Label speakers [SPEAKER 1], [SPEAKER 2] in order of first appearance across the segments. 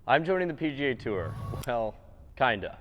[SPEAKER 1] I'm joining the PGA Tour. Well, kinda.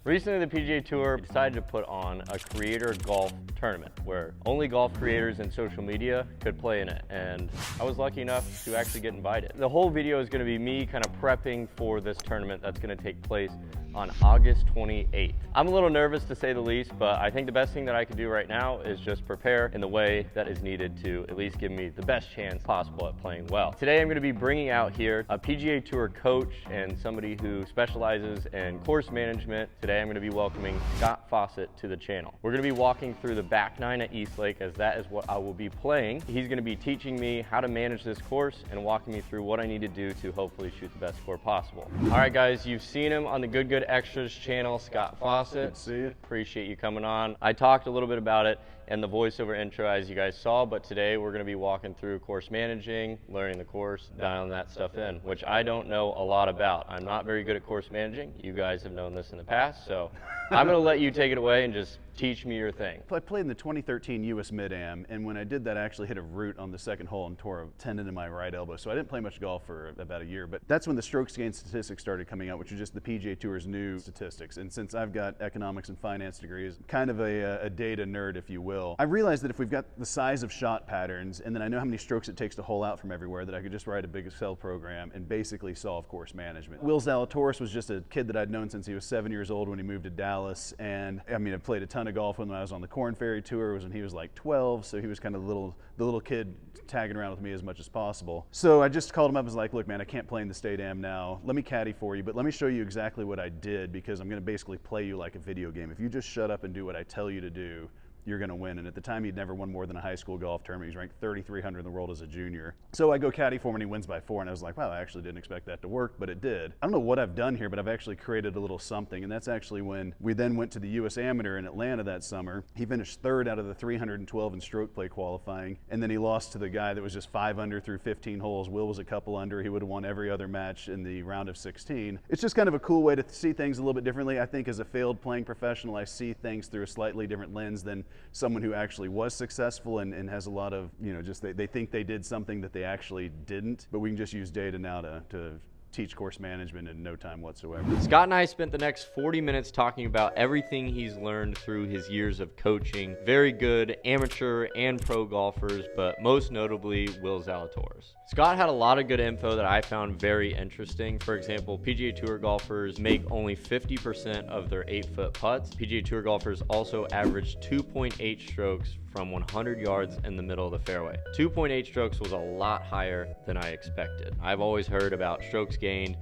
[SPEAKER 1] Recently, the PGA Tour decided to put on a creator golf tournament where only golf creators and social media could play in it, and I was lucky enough to actually get invited. The whole video is going to be me kind of prepping for this tournament that's going to take place on August 28th. I'm a little nervous to say the least, but I think the best thing that I can do right now is just prepare in the way that is needed to at least give me the best chance possible at playing well. Today I'm going to be bringing out here a PGA Tour coach and somebody who specializes in course management. Today I'm going to be welcoming Scott Fawcett to the channel. We're going to be walking through the back nine at Eastlake, as that is what I will be playing. He's going to be teaching me how to manage this course and walking me through what I need to do to hopefully shoot the best score possible. All right guys, you've seen him on the Good Extras channel, Scott Fawcett.
[SPEAKER 2] Good to see you.
[SPEAKER 1] Appreciate you coming on. I talked a little bit about it in the voiceover intro as you guys saw, but today we're going to be walking through course managing, learning the course, dialing that stuff in, which I don't know a lot about. I'm not very good at course managing. You guys have known this in the past, so I'm going to let you take it away and just teach me your thing.
[SPEAKER 2] I played in the 2013 US Mid-Am, and when I did that, I actually hit a root on the second hole and tore a tendon in my right elbow. So I didn't play much golf for about a year, but that's when the strokes gained statistics started coming out, which is just the PGA Tour's new statistics. And since I've got economics and finance degrees, kind of a data nerd, if you will, I realized that if we've got the size of shot patterns, and then I know how many strokes it takes to hole out from everywhere, that I could just write a big Excel program and basically solve course management. Will Zalatoris was just a kid that I'd known since he was 7 years old when he moved to Dallas, and I mean, I played a ton of golf when I was on the Corn Ferry Tour. It was when he was like 12, so he was kind of the little kid tagging around with me as much as possible. So I just called him up and was like, look man, I can't play in the State Am now. Let me caddy for you, but let me show you exactly what I did, because I'm going to basically play you like a video game. If you just shut up and do what I tell you to do, you're going to win. And at the time, he'd never won more than a high school golf tournament. He's ranked 3,300 in the world as a junior. So I go caddy for him and he wins by 4. And I was like, wow, I actually didn't expect that to work, but it did. I don't know what I've done here, but I've actually created a little something. And that's actually when we then went to the US Amateur in Atlanta that summer. He finished 3rd out of the 312 in stroke play qualifying. And then he lost to the guy that was just 5 under through 15 holes. Will was a couple under. He would have won every other match in the round of 16. It's just kind of a cool way to see things a little bit differently. I think as a failed playing professional, I see things through a slightly different lens than someone who actually was successful and has a lot of, just they think they did something that they actually didn't, but we can just use data now to teach course management in no time whatsoever.
[SPEAKER 1] Scott and I spent the next 40 minutes talking about everything he's learned through his years of coaching very good amateur and pro golfers, but most notably Will Zalatoris. Scott had a lot of good info that I found very interesting. For example, PGA Tour golfers make only 50% of their 8-foot putts. PGA Tour golfers also average 2.8 strokes from 100 yards in the middle of the fairway. 2.8 strokes was a lot higher than I expected. I've always heard about strokes gained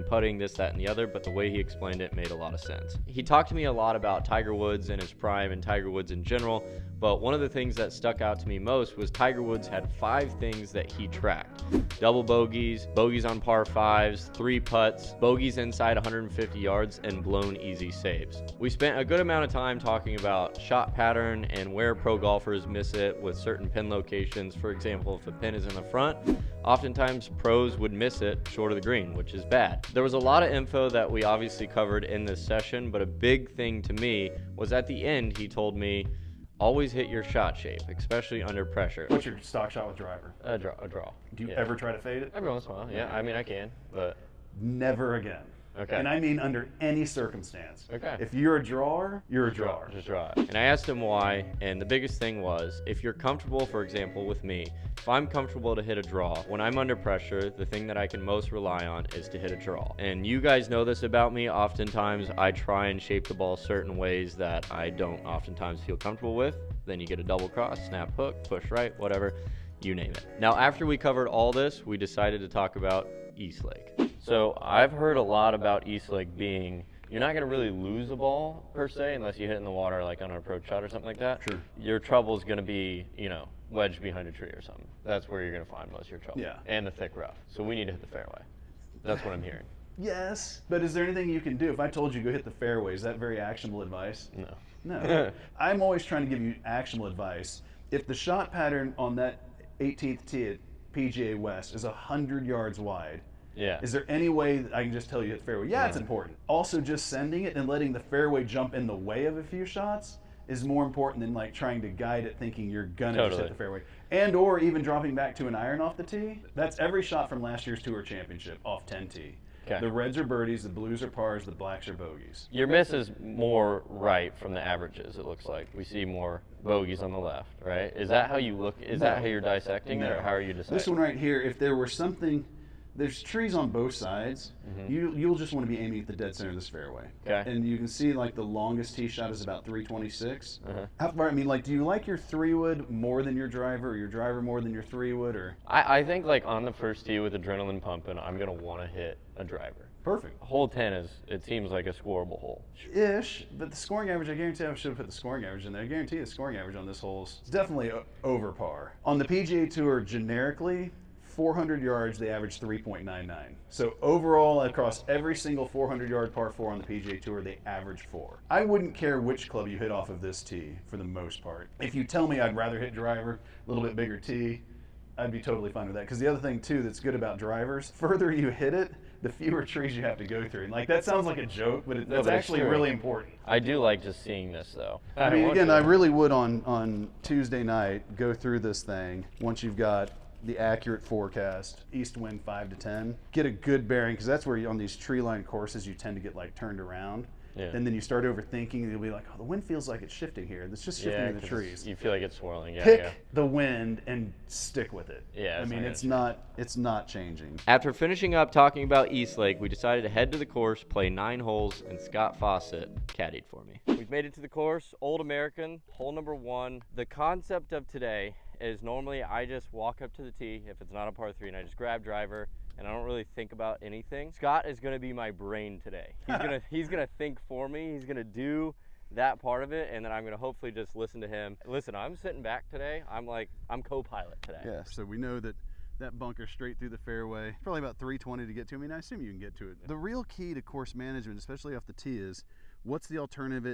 [SPEAKER 1] putting, this, that, and the other, but the way he explained it made a lot of sense. He talked to me a lot about Tiger Woods in his prime and Tiger Woods in general, but one of the things that stuck out to me most was Tiger Woods had 5 things that he tracked. Double bogeys, bogeys on par 5s, 3 putts, bogeys inside 150 yards, and blown easy saves. We spent a good amount of time talking about shot pattern and where pro golfers miss it with certain pin locations. For example, if a pin is in the front, oftentimes pros would miss it short of the green, which is bad. There was a lot of info that we obviously covered in this session, but a big thing to me was at the end, he told me, always hit your shot shape, especially under pressure.
[SPEAKER 2] What's your stock shot with driver?
[SPEAKER 1] A draw.
[SPEAKER 2] Do you ever try to fade it?
[SPEAKER 1] Every once in a while, yeah. I mean, I can, but...
[SPEAKER 2] Never again.
[SPEAKER 1] Okay.
[SPEAKER 2] And I mean under any circumstance.
[SPEAKER 1] Okay.
[SPEAKER 2] If you're a drawer, you're a drawer.
[SPEAKER 1] Just draw it. And I asked him why, and the biggest thing was, if you're comfortable, for example, with me, if I'm comfortable to hit a draw, when I'm under pressure, the thing that I can most rely on is to hit a draw. And you guys know this about me. Oftentimes, I try and shape the ball certain ways that I don't oftentimes feel comfortable with. Then you get a double cross, snap hook, push right, whatever, you name it. Now, after we covered all this, we decided to talk about Eastlake. So I've heard a lot about Eastlake being, you're not going to really lose a ball per se unless you hit it in the water like on an approach shot or something like that.
[SPEAKER 2] Sure.
[SPEAKER 1] Your trouble is going to be, wedged behind a tree or something. That's where you're going to find most of your trouble.
[SPEAKER 2] Yeah.
[SPEAKER 1] And the thick rough. So we need to hit the fairway. That's what I'm hearing.
[SPEAKER 2] Yes, but is there anything you can do? If I told you go hit the fairway, is that very actionable advice?
[SPEAKER 1] No.
[SPEAKER 2] No. I'm always trying to give you actionable advice. If the shot pattern on that 18th tee at PGA West is 100 yards wide,
[SPEAKER 1] Yeah.
[SPEAKER 2] Is there any way that I can just tell you hit the fairway? Yeah, it's important. Also, just sending it and letting the fairway jump in the way of a few shots is more important than like trying to guide it thinking you're gonna just hit the fairway. And or even dropping back to an iron off the tee. That's every shot from last year's Tour Championship off 10 tee.
[SPEAKER 1] Okay.
[SPEAKER 2] The reds are birdies, the blues are pars, the blacks are bogeys.
[SPEAKER 1] Your miss is more right from the averages, it looks like. We see more bogeys on the left, right? Is that how you look? Is that how you're dissecting it, or how are you deciding?
[SPEAKER 2] This one right here, if there were something, there's trees on both sides, you'll just want to be aiming at the dead center of this fairway.
[SPEAKER 1] Okay.
[SPEAKER 2] And you can see like the longest tee shot is about 326. How far, I mean, like, do you like your 3-wood more than your driver, or your driver more than your 3-wood, or?
[SPEAKER 1] I think like on the first tee with adrenaline pumping, I'm going to want to hit a driver.
[SPEAKER 2] Perfect.
[SPEAKER 1] Hole 10 is, it seems like a scoreable hole.
[SPEAKER 2] Ish, but the scoring average, I guarantee I should have put the scoring average in there. I guarantee the scoring average on this hole is definitely over par. On the PGA Tour, generically, 400 yards, they average 3.99. So overall, across every single 400-yard par 4 on the PGA Tour, they average 4. I wouldn't care which club you hit off of this tee for the most part. If you tell me I'd rather hit driver, a little bit bigger tee, I'd be totally fine with that. Because the other thing, too, that's good about drivers, further you hit it, the fewer trees you have to go through. And like, that sounds like a joke, but that's actually really important.
[SPEAKER 1] I do like just seeing this, though.
[SPEAKER 2] I mean, again, I really would on Tuesday night go through this thing once you've got the accurate forecast, east wind 5 to 10. Get a good bearing, because that's where on these tree-lined courses you tend to get like turned around.
[SPEAKER 1] Yeah.
[SPEAKER 2] And then you start overthinking, and you'll be like, oh, the wind feels like it's shifting here. It's just shifting in the trees.
[SPEAKER 1] You feel like it's swirling. Yeah,
[SPEAKER 2] Pick the wind and stick with it.
[SPEAKER 1] Yeah,
[SPEAKER 2] I mean, it's not changing.
[SPEAKER 1] After finishing up talking about East Lake, we decided to head to the course, play 9 holes, and Scott Fawcett caddied for me. We've made it to the course, Old American, hole number 1. The concept of today is normally I just walk up to the tee if it's not a par 3, and I just grab driver, and I don't really think about anything. Scott is gonna be my brain today. He's gonna think for me. He's gonna do that part of it, and then I'm gonna hopefully just listen to him. Listen, I'm sitting back today. I'm co-pilot today.
[SPEAKER 2] Yeah, so we know that bunker straight through the fairway, probably about 320 to get to. I mean, I assume you can get to it. The real key to course management, especially off the tee, is what's the alternative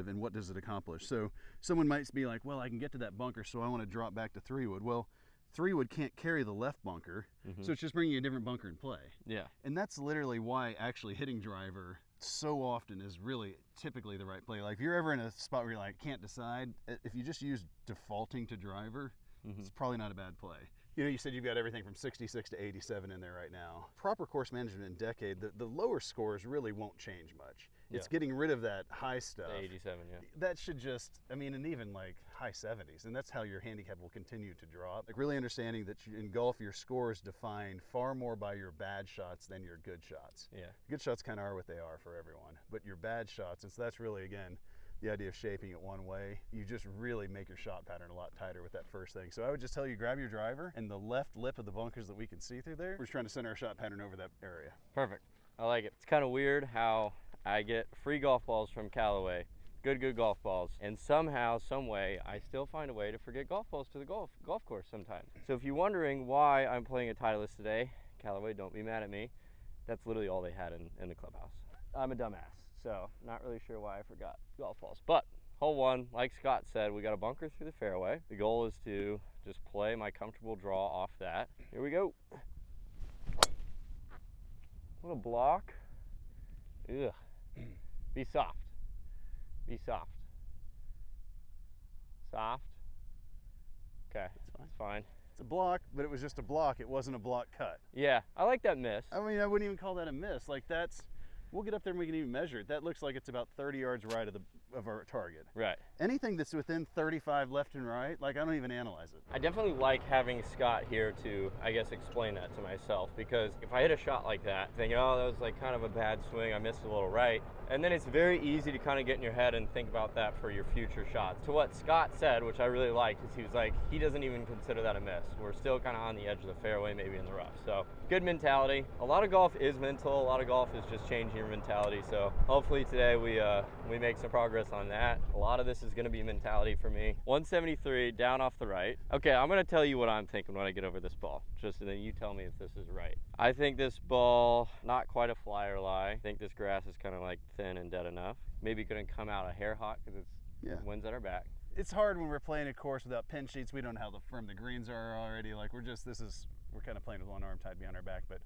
[SPEAKER 2] and what does it accomplish? So someone might be like, well, I can get to that bunker, so I want to drop back to 3-wood. Well, 3-wood can't carry the left bunker, so it's just bringing a different bunker in play.
[SPEAKER 1] Yeah.
[SPEAKER 2] And that's literally why actually hitting driver so often is really typically the right play. Like if you're ever in a spot where you're like, can't decide, if you just use defaulting to driver, it's probably not a bad play. You know, you said you've got everything from 66 to 87 in there right now. Proper course management in Decade, the lower scores really won't change much. It's getting rid of that high stuff.
[SPEAKER 1] The 87, yeah.
[SPEAKER 2] That should just, I mean, and even like high 70s, and that's how your handicap will continue to drop. Like really understanding that in golf, your score is defined far more by your bad shots than your good shots.
[SPEAKER 1] Yeah.
[SPEAKER 2] Good shots kind of are what they are for everyone, but your bad shots, and so that's really, again, the idea of shaping it one way, you just really make your shot pattern a lot tighter with that first thing. So I would just tell you, grab your driver, and the left lip of the bunkers that we can see through there, we're just trying to center our shot pattern over that area.
[SPEAKER 1] Perfect. I like it. It's kind of weird how I get free golf balls from Callaway, good golf balls, and somehow, some way, I still find a way to forget golf balls to the golf course sometimes. So if you're wondering why I'm playing a Titleist today, Callaway, don't be mad at me. That's literally all they had in the clubhouse. I'm a dumbass, so not really sure why I forgot golf balls. But hole 1, like Scott said, we got a bunker through the fairway. The goal is to just play my comfortable draw off that. Here we go. What a block. Ugh. Be soft. Be soft. Soft. Okay, that's fine.
[SPEAKER 2] It's a block, but it was just a block. It wasn't a block cut.
[SPEAKER 1] Yeah, I like that miss.
[SPEAKER 2] I mean, I wouldn't even call that a miss. Like that's, we'll get up there and we can even measure it. That looks like it's about 30 yards right of our target.
[SPEAKER 1] Right.
[SPEAKER 2] Anything that's within 35 left and right, like I don't even analyze it.
[SPEAKER 1] I definitely like having Scott here to, I guess, explain that to myself, because if I hit a shot like that, thinking, oh, that was like kind of a bad swing, I missed a little right, and then it's very easy to kind of get in your head and think about that for your future shots. To what Scott said, which I really liked, is he was like, he doesn't even consider that a miss. We're still kind of on the edge of the fairway, maybe in the rough. So good mentality. A lot of golf is mental. A lot of golf is just changing your mentality. So hopefully today we make some progress on that. A lot of this is going to be mentality for me. 173 down off the right. Okay, I'm going to tell you what I'm thinking when I get over this ball, just so then you tell me if this is right. I think this ball, not quite a flyer lie. I think this grass is kind of like thin and dead enough. Maybe going to come out a hair hot because it's winds at our back.
[SPEAKER 2] It's hard when we're playing a course without pin sheets. We don't know how firm the greens are already. Like we're kind of playing with one arm tied behind our back. But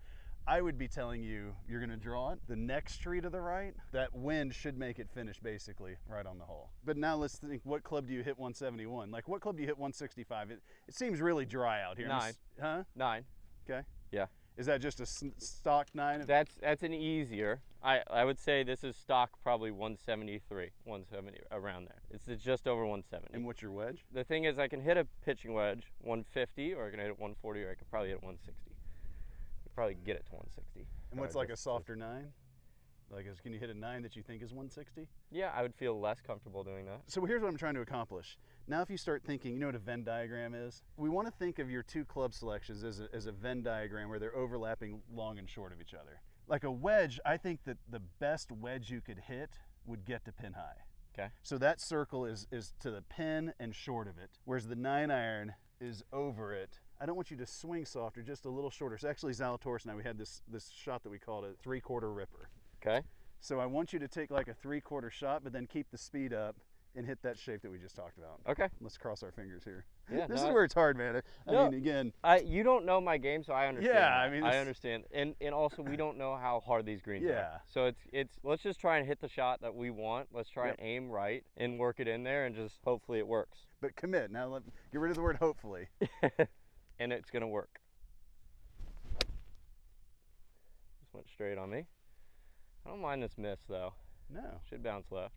[SPEAKER 2] I would be telling you, you're going to draw it. The next tree to the right, that wind should make it finish basically right on the hole. But now let's think, what club do you hit 171? Like what club do you hit 165? It seems really dry out here.
[SPEAKER 1] 9.
[SPEAKER 2] Huh?
[SPEAKER 1] 9.
[SPEAKER 2] Okay.
[SPEAKER 1] Yeah.
[SPEAKER 2] Is that just a stock 9?
[SPEAKER 1] That's an easier. I would say this is stock probably 173, 170, around there. It's just over 170.
[SPEAKER 2] And what's your wedge?
[SPEAKER 1] The thing is, I can hit a pitching wedge 150, or I can hit it 140, or I could probably hit it 160. I could probably get it to 160.
[SPEAKER 2] And what's like a softer 9? Like, can you hit a 9 that you think is 160?
[SPEAKER 1] Yeah, I would feel less comfortable doing that.
[SPEAKER 2] So here's what I'm trying to accomplish. Now if you start thinking, you know what a Venn diagram is? We want to think of your two club selections as a Venn diagram where they're overlapping long and short of each other. Like a wedge, I think that the best wedge you could hit would get to pin high.
[SPEAKER 1] Okay.
[SPEAKER 2] So that circle is to the pin and short of it, whereas the 9-iron is over it. I don't want you to swing softer, just a little shorter. So actually Zalatoris and I, we had this shot that we called a 3/4 ripper.
[SPEAKER 1] Okay.
[SPEAKER 2] So I want you to take like a 3/4 shot, but then keep the speed up and hit that shape that we just talked about.
[SPEAKER 1] Okay.
[SPEAKER 2] Let's cross our fingers here.
[SPEAKER 1] Yeah,
[SPEAKER 2] this is where it's hard, man. I mean, again.
[SPEAKER 1] You don't know my game, so I understand.
[SPEAKER 2] Yeah, I mean.
[SPEAKER 1] I understand. And also, we don't know how hard these greens
[SPEAKER 2] yeah.
[SPEAKER 1] are. So let's just try and hit the shot that we want. Let's try and aim right and work it in there, and just hopefully it works.
[SPEAKER 2] But commit. Now, get rid of the word hopefully.
[SPEAKER 1] And it's going to work. Just went straight on me. I don't mind this miss, though.
[SPEAKER 2] No.
[SPEAKER 1] Should bounce left.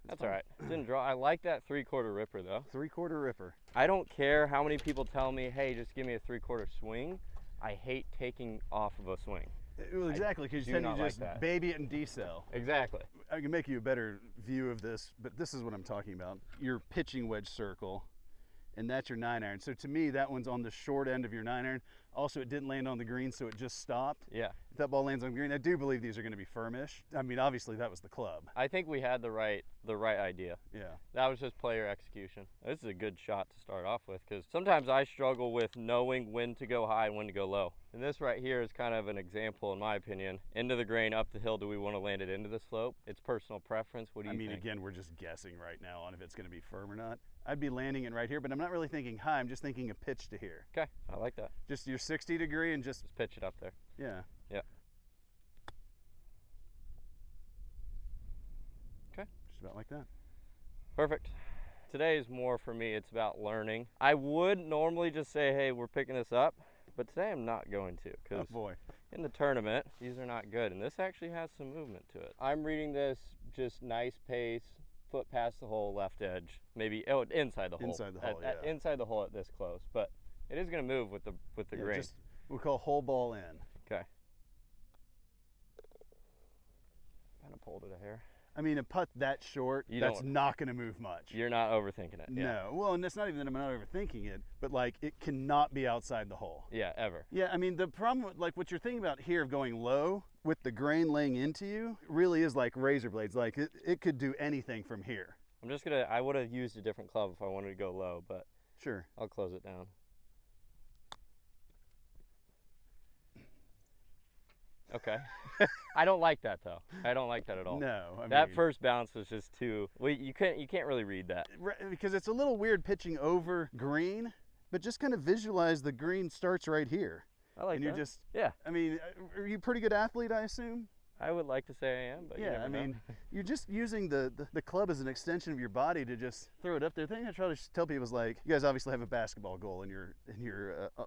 [SPEAKER 1] That's all right. Didn't draw. I like that 3/4 ripper, though.
[SPEAKER 2] 3/4 ripper.
[SPEAKER 1] I don't care how many people tell me, hey, just give me a 3/4 swing. I hate taking off of a swing.
[SPEAKER 2] Well, exactly, because you tend to just baby it and decel.
[SPEAKER 1] Exactly.
[SPEAKER 2] I can make you a better view of this, but this is what I'm talking about. Your pitching wedge circle, and that's your 9-iron. So to me, that one's on the short end of your 9-iron. Also, it didn't land on the green, so it just stopped.
[SPEAKER 1] Yeah.
[SPEAKER 2] If that ball lands on the green, I do believe these are going to be firmish. I mean, obviously, that was the club.
[SPEAKER 1] I think we had the right idea.
[SPEAKER 2] Yeah.
[SPEAKER 1] That was just player execution. This is a good shot to start off with, because sometimes I struggle with knowing when to go high and when to go low. And this right here is kind of an example, in my opinion. Into the grain, up the hill, do we want to land it into the slope? It's personal preference. What do you think? I mean,
[SPEAKER 2] again, we're just guessing right now on if it's going to be firm or not. I'd be landing it right here, but I'm not really thinking high. I'm just thinking a pitch to here.
[SPEAKER 1] Okay, I like that.
[SPEAKER 2] Just your 60 degree and just
[SPEAKER 1] pitch it up there.
[SPEAKER 2] Yeah.
[SPEAKER 1] Yeah. Okay.
[SPEAKER 2] Just about like that.
[SPEAKER 1] Perfect. Today is more for me, it's about learning. I would normally just say, hey, we're picking this up, but today I'm not going to, because in the tournament, these are not good, and this actually has some movement to it. I'm reading this just nice pace, foot past the hole, left edge, maybe inside the hole.
[SPEAKER 2] Inside the hole, yeah.
[SPEAKER 1] Inside the hole at this close, but it is going to move with the grain.
[SPEAKER 2] Just, we'll call whole ball in.
[SPEAKER 1] Okay. Kind of pulled it a hair.
[SPEAKER 2] I mean, a putt that short, that's not going to move much.
[SPEAKER 1] You're not overthinking it.
[SPEAKER 2] No.
[SPEAKER 1] Yeah.
[SPEAKER 2] Well, and it's not even that I'm not overthinking it, but like it cannot be outside the hole.
[SPEAKER 1] Yeah, ever.
[SPEAKER 2] Yeah, I mean, the problem, like what you're thinking about here of going low with the grain laying into you really is like razor blades. Like it could do anything from here.
[SPEAKER 1] I'm just going to, I would have used a different club if I wanted to go low, but
[SPEAKER 2] sure.
[SPEAKER 1] I'll close it down. Okay. I don't like that though. I don't like that at all.
[SPEAKER 2] No, I mean,
[SPEAKER 1] that first bounce was just too. Well, you can't really read that.
[SPEAKER 2] Because it's a little weird pitching over green, but just kind of visualize the green starts right here.
[SPEAKER 1] I like that. And
[SPEAKER 2] you're just
[SPEAKER 1] yeah.
[SPEAKER 2] I mean, are you a pretty good athlete? I assume.
[SPEAKER 1] I would like to say I am, but
[SPEAKER 2] yeah, I mean, you're just using the club as an extension of your body to just throw it up there. The thing I try to tell people is like, you guys obviously have a basketball goal in your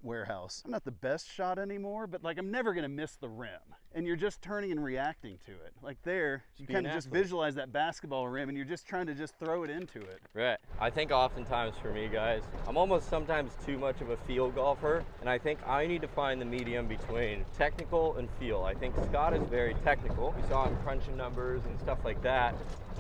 [SPEAKER 2] warehouse. I'm not the best shot anymore, but like I'm never gonna miss the rim. And you're just turning and reacting to it. Like there, you kind of just visualize that basketball rim, and you're just trying to just throw it into it.
[SPEAKER 1] Right. I think oftentimes for me, guys, I'm almost sometimes too much of a feel golfer, and I think I need to find the medium between technical and feel. I think Scott is very technical. You saw him crunching numbers and stuff like that.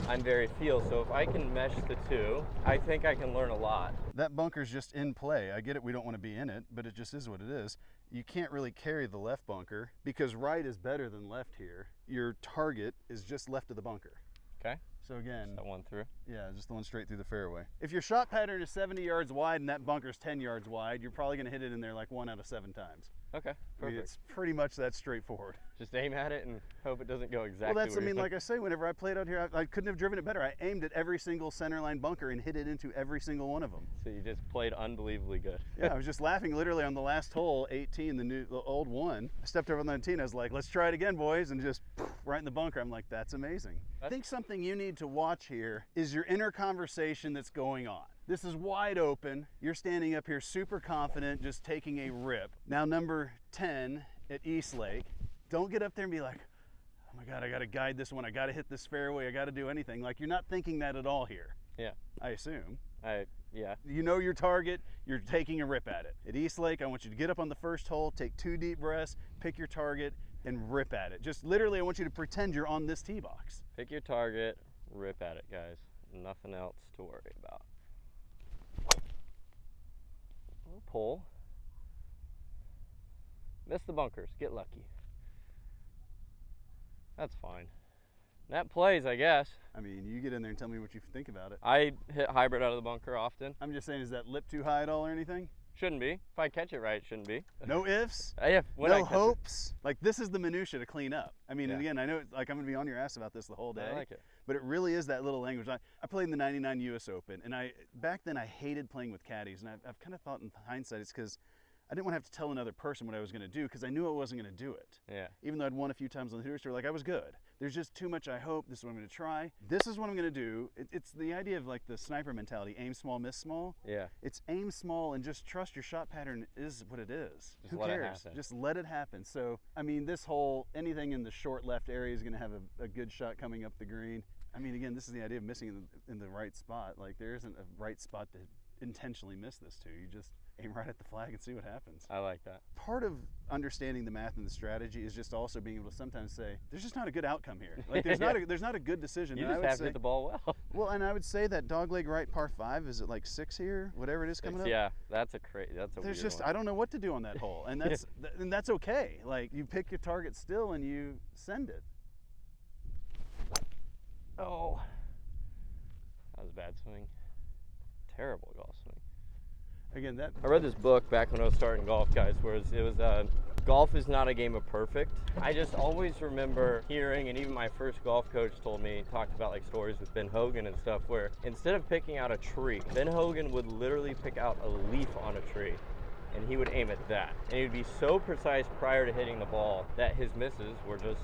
[SPEAKER 1] I'm very feel, so if I can mesh the two, I think I can learn a lot.
[SPEAKER 2] That bunker's just in play. I get it, we don't want to be in it, but it just is what it is. You can't really carry the left bunker because right is better than left here. Your target is just left of the bunker.
[SPEAKER 1] Okay.
[SPEAKER 2] So again,
[SPEAKER 1] just that one through?
[SPEAKER 2] Yeah, just the one straight through the fairway. If your shot pattern is 70 yards wide and that bunker's 10 yards wide, you're probably going to hit it in there like 1 out of 7 times.
[SPEAKER 1] Okay, perfect.
[SPEAKER 2] I mean, it's pretty much that straightforward.
[SPEAKER 1] Just aim at it and hope it doesn't go exactly
[SPEAKER 2] well, that's, I mean, like I say, whenever I played out here, I couldn't have driven it better. I aimed at every single centerline bunker and hit it into every single one of them.
[SPEAKER 1] So you just played unbelievably good.
[SPEAKER 2] Yeah, I was just laughing literally on the last hole, 18, the old one. I stepped over on the 19, I was like, let's try it again, boys, and just right in the bunker. I'm like, that's amazing. I think something you need to watch here is your inner conversation that's going on. This is wide open. You're standing up here super confident, just taking a rip. Now number 10 at East Lake. Don't get up there and be like, oh my God, I got to guide this one. I got to hit this fairway. I got to do anything. Like, you're not thinking that at all here.
[SPEAKER 1] Yeah.
[SPEAKER 2] I assume.
[SPEAKER 1] Yeah.
[SPEAKER 2] You know your target, you're taking a rip at it. At East Lake, I want you to get up on the first hole, take 2 deep breaths, pick your target, and rip at it. Just literally, I want you to pretend you're on this tee box.
[SPEAKER 1] Pick your target, rip at it, guys. Nothing else to worry about. Little pull. Miss the bunkers, get lucky. That's fine. That plays, I guess.
[SPEAKER 2] I mean, you get in there and tell me what you think about it.
[SPEAKER 1] I hit hybrid out of the bunker often.
[SPEAKER 2] I'm just saying, is that lip too high at all or anything?
[SPEAKER 1] Shouldn't be. If I catch it right, it shouldn't be.
[SPEAKER 2] No ifs?
[SPEAKER 1] Yeah,
[SPEAKER 2] no hopes? Like, this is the minutia to clean up. I mean,
[SPEAKER 1] Yeah.
[SPEAKER 2] and again, I know like I'm going to be on your ass about this the whole day.
[SPEAKER 1] I like it.
[SPEAKER 2] But it really is that little language. I played in the 99 US Open, and back then I hated playing with caddies, and I've kind of thought in hindsight it's because I didn't want to have to tell another person what I was going to do because I knew I wasn't going to do it.
[SPEAKER 1] Yeah.
[SPEAKER 2] Even though I'd won a few times on the Hooters Tour, like I was good. There's just too much I hope. This is what I'm going to try. This is what I'm going to do. It's the idea of like the sniper mentality, aim small, miss small.
[SPEAKER 1] Yeah.
[SPEAKER 2] It's aim small and just trust your shot pattern is what it is.
[SPEAKER 1] Just
[SPEAKER 2] Who
[SPEAKER 1] let it
[SPEAKER 2] cares?
[SPEAKER 1] happen.
[SPEAKER 2] Just let it happen. So, I mean, this whole, anything in the short left area is going to have a good shot coming up the green. I mean, again, this is the idea of missing in the right spot. Like, there isn't a right spot to intentionally miss this to. You just aim right at the flag and see what happens.
[SPEAKER 1] I like that.
[SPEAKER 2] Part of understanding the math and the strategy is just also being able to sometimes say, there's just not a good outcome here. Like, there's not a good decision.
[SPEAKER 1] You
[SPEAKER 2] And
[SPEAKER 1] just
[SPEAKER 2] I would
[SPEAKER 1] have
[SPEAKER 2] say,
[SPEAKER 1] to hit the ball well.
[SPEAKER 2] well, and I would say that dogleg right par 5, is it like 6 here? Whatever it is coming up?
[SPEAKER 1] Yeah, that's a
[SPEAKER 2] There's
[SPEAKER 1] weird
[SPEAKER 2] just,
[SPEAKER 1] one.
[SPEAKER 2] I don't know what to do on that hole. And that's okay. Like, you pick your target still and you send it.
[SPEAKER 1] Oh. That was a bad swing. Terrible golf swing.
[SPEAKER 2] Again,
[SPEAKER 1] I read this book back when I was starting golf, guys, where it was golf is not a game of perfect. I just always remember hearing, and even my first golf coach told me, talked about like stories with Ben Hogan and stuff, where instead of picking out a tree, Ben Hogan would literally pick out a leaf on a tree and he would aim at that. And he would be so precise prior to hitting the ball that his misses were just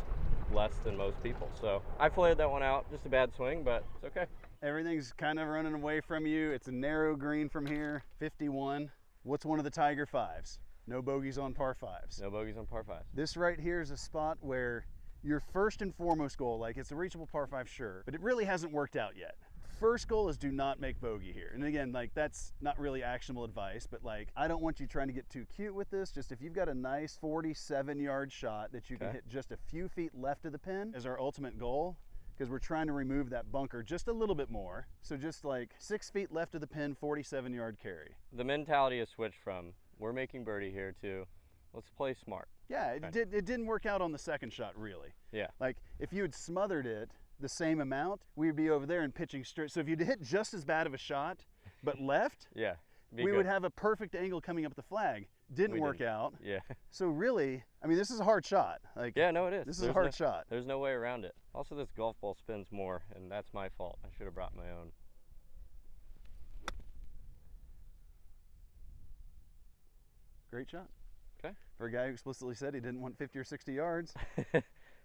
[SPEAKER 1] less than most people. So I flared that one out, just a bad swing, but it's okay.
[SPEAKER 2] everything's kind of running away from you. It's a narrow green from here, 51. What's one of the Tiger fives? No bogeys on par fives.
[SPEAKER 1] No bogeys on par fives.
[SPEAKER 2] This right here is a spot where your first and foremost goal, like it's a reachable par 5, sure, but it really hasn't worked out yet. First goal is do not make bogey here. And again, like that's not really actionable advice, but like I don't want you trying to get too cute with this. Just if you've got a nice 47-yard shot that you can hit just a few feet left of the pin is our ultimate goal, because we're trying to remove that bunker just a little bit more. So just like 6 feet left of the pin, 47-yard carry.
[SPEAKER 1] The mentality has switched from we're making birdie here to let's play smart.
[SPEAKER 2] Yeah, it didn't work out on the second shot, really.
[SPEAKER 1] Yeah.
[SPEAKER 2] Like if you had smothered it the same amount, we'd be over there and pitching straight. So if you'd hit just as bad of a shot, but left,
[SPEAKER 1] Yeah.
[SPEAKER 2] we would have a perfect angle coming up the flag. Didn't work out.
[SPEAKER 1] Yeah.
[SPEAKER 2] So really, I mean, this is a hard shot. Like,
[SPEAKER 1] Yeah, no, it is.
[SPEAKER 2] This is a hard shot.
[SPEAKER 1] There's no way around it. Also, this golf ball spins more, and that's my fault. I should have brought my own.
[SPEAKER 2] Great shot.
[SPEAKER 1] Okay.
[SPEAKER 2] For a guy who explicitly said he didn't want 50 or 60 yards.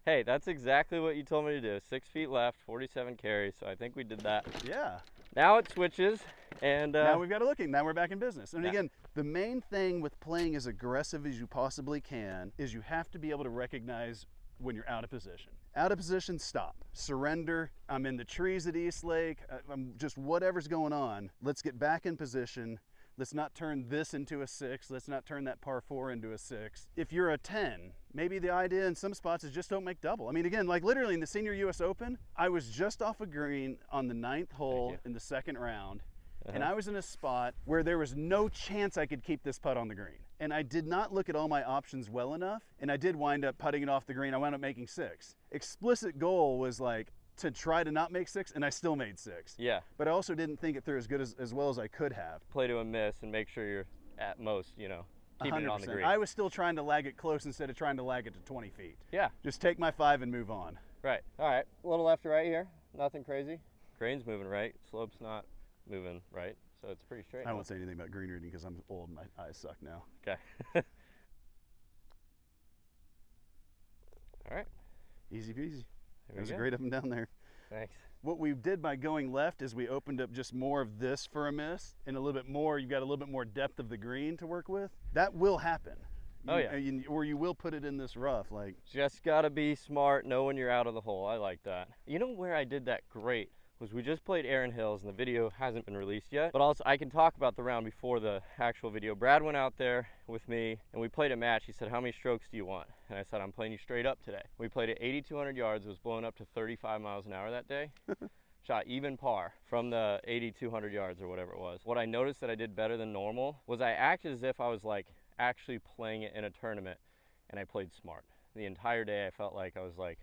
[SPEAKER 1] Hey, that's exactly what you told me to do. 6 feet left, 47 carries, so I think we did that.
[SPEAKER 2] Yeah.
[SPEAKER 1] Now it switches, and
[SPEAKER 2] now we've got to looking. Now we're back in business. And
[SPEAKER 1] Yeah.
[SPEAKER 2] again, the main thing with playing as aggressive as you possibly can is you have to be able to recognize when you're out of position. Out of position, stop. Surrender. I'm in the trees at East Lake. I'm just whatever's going on. Let's get back in position. Let's not turn this into a 6. Let's not turn that par 4 into a 6. If you're a 10, maybe the idea in some spots is just don't make double. I mean, again, like literally in the Senior US Open, I was just off a green on the 9th hole in the second round. And I was in a spot where there was no chance I could keep this putt on the green. And I did not look at all my options well enough. And I did wind up putting it off the green. I wound up making 6. Explicit goal was like to try to not make 6, and I still made 6.
[SPEAKER 1] Yeah.
[SPEAKER 2] But I also didn't think it through as good as well as I could have.
[SPEAKER 1] Play to a miss and make sure you're at most, keeping it on the
[SPEAKER 2] 100%.
[SPEAKER 1] green.
[SPEAKER 2] I was still trying to lag it close instead of trying to lag it to 20 feet.
[SPEAKER 1] Yeah.
[SPEAKER 2] Just take my 5 and move on.
[SPEAKER 1] Right. All right. A little left to right here. Nothing crazy. Grain's moving right. Slope's not moving right. So it's pretty straight.
[SPEAKER 2] I won't say anything about green reading because I'm old and my eyes suck now.
[SPEAKER 1] Okay. All right.
[SPEAKER 2] Easy peasy.
[SPEAKER 1] There
[SPEAKER 2] It was
[SPEAKER 1] we
[SPEAKER 2] a
[SPEAKER 1] go.
[SPEAKER 2] great up and down there.
[SPEAKER 1] Thanks.
[SPEAKER 2] What we did by going left is we opened up just more of this for a miss and a little bit more, you've got a little bit more depth of the green to work with. That will happen.
[SPEAKER 1] Oh, yeah.
[SPEAKER 2] Or you will put it in this rough. Like,
[SPEAKER 1] Just gotta be smart, know when you're out of the hole. I like that. You know where I did that great was we just played Erin Hills, and the video hasn't been released yet, but also I can talk about the round before the actual video. Brad went out there with me and we played a match. He said, how many strokes do you want? And I said, I'm playing you straight up today. We played at 8,200 yards. It was blowing up to 35 miles an hour that day. Shot even par from the 8,200 yards or whatever it was. What I noticed that I did better than normal was I acted as if I was like actually playing it in a tournament, and I played smart. The entire day I felt like I was like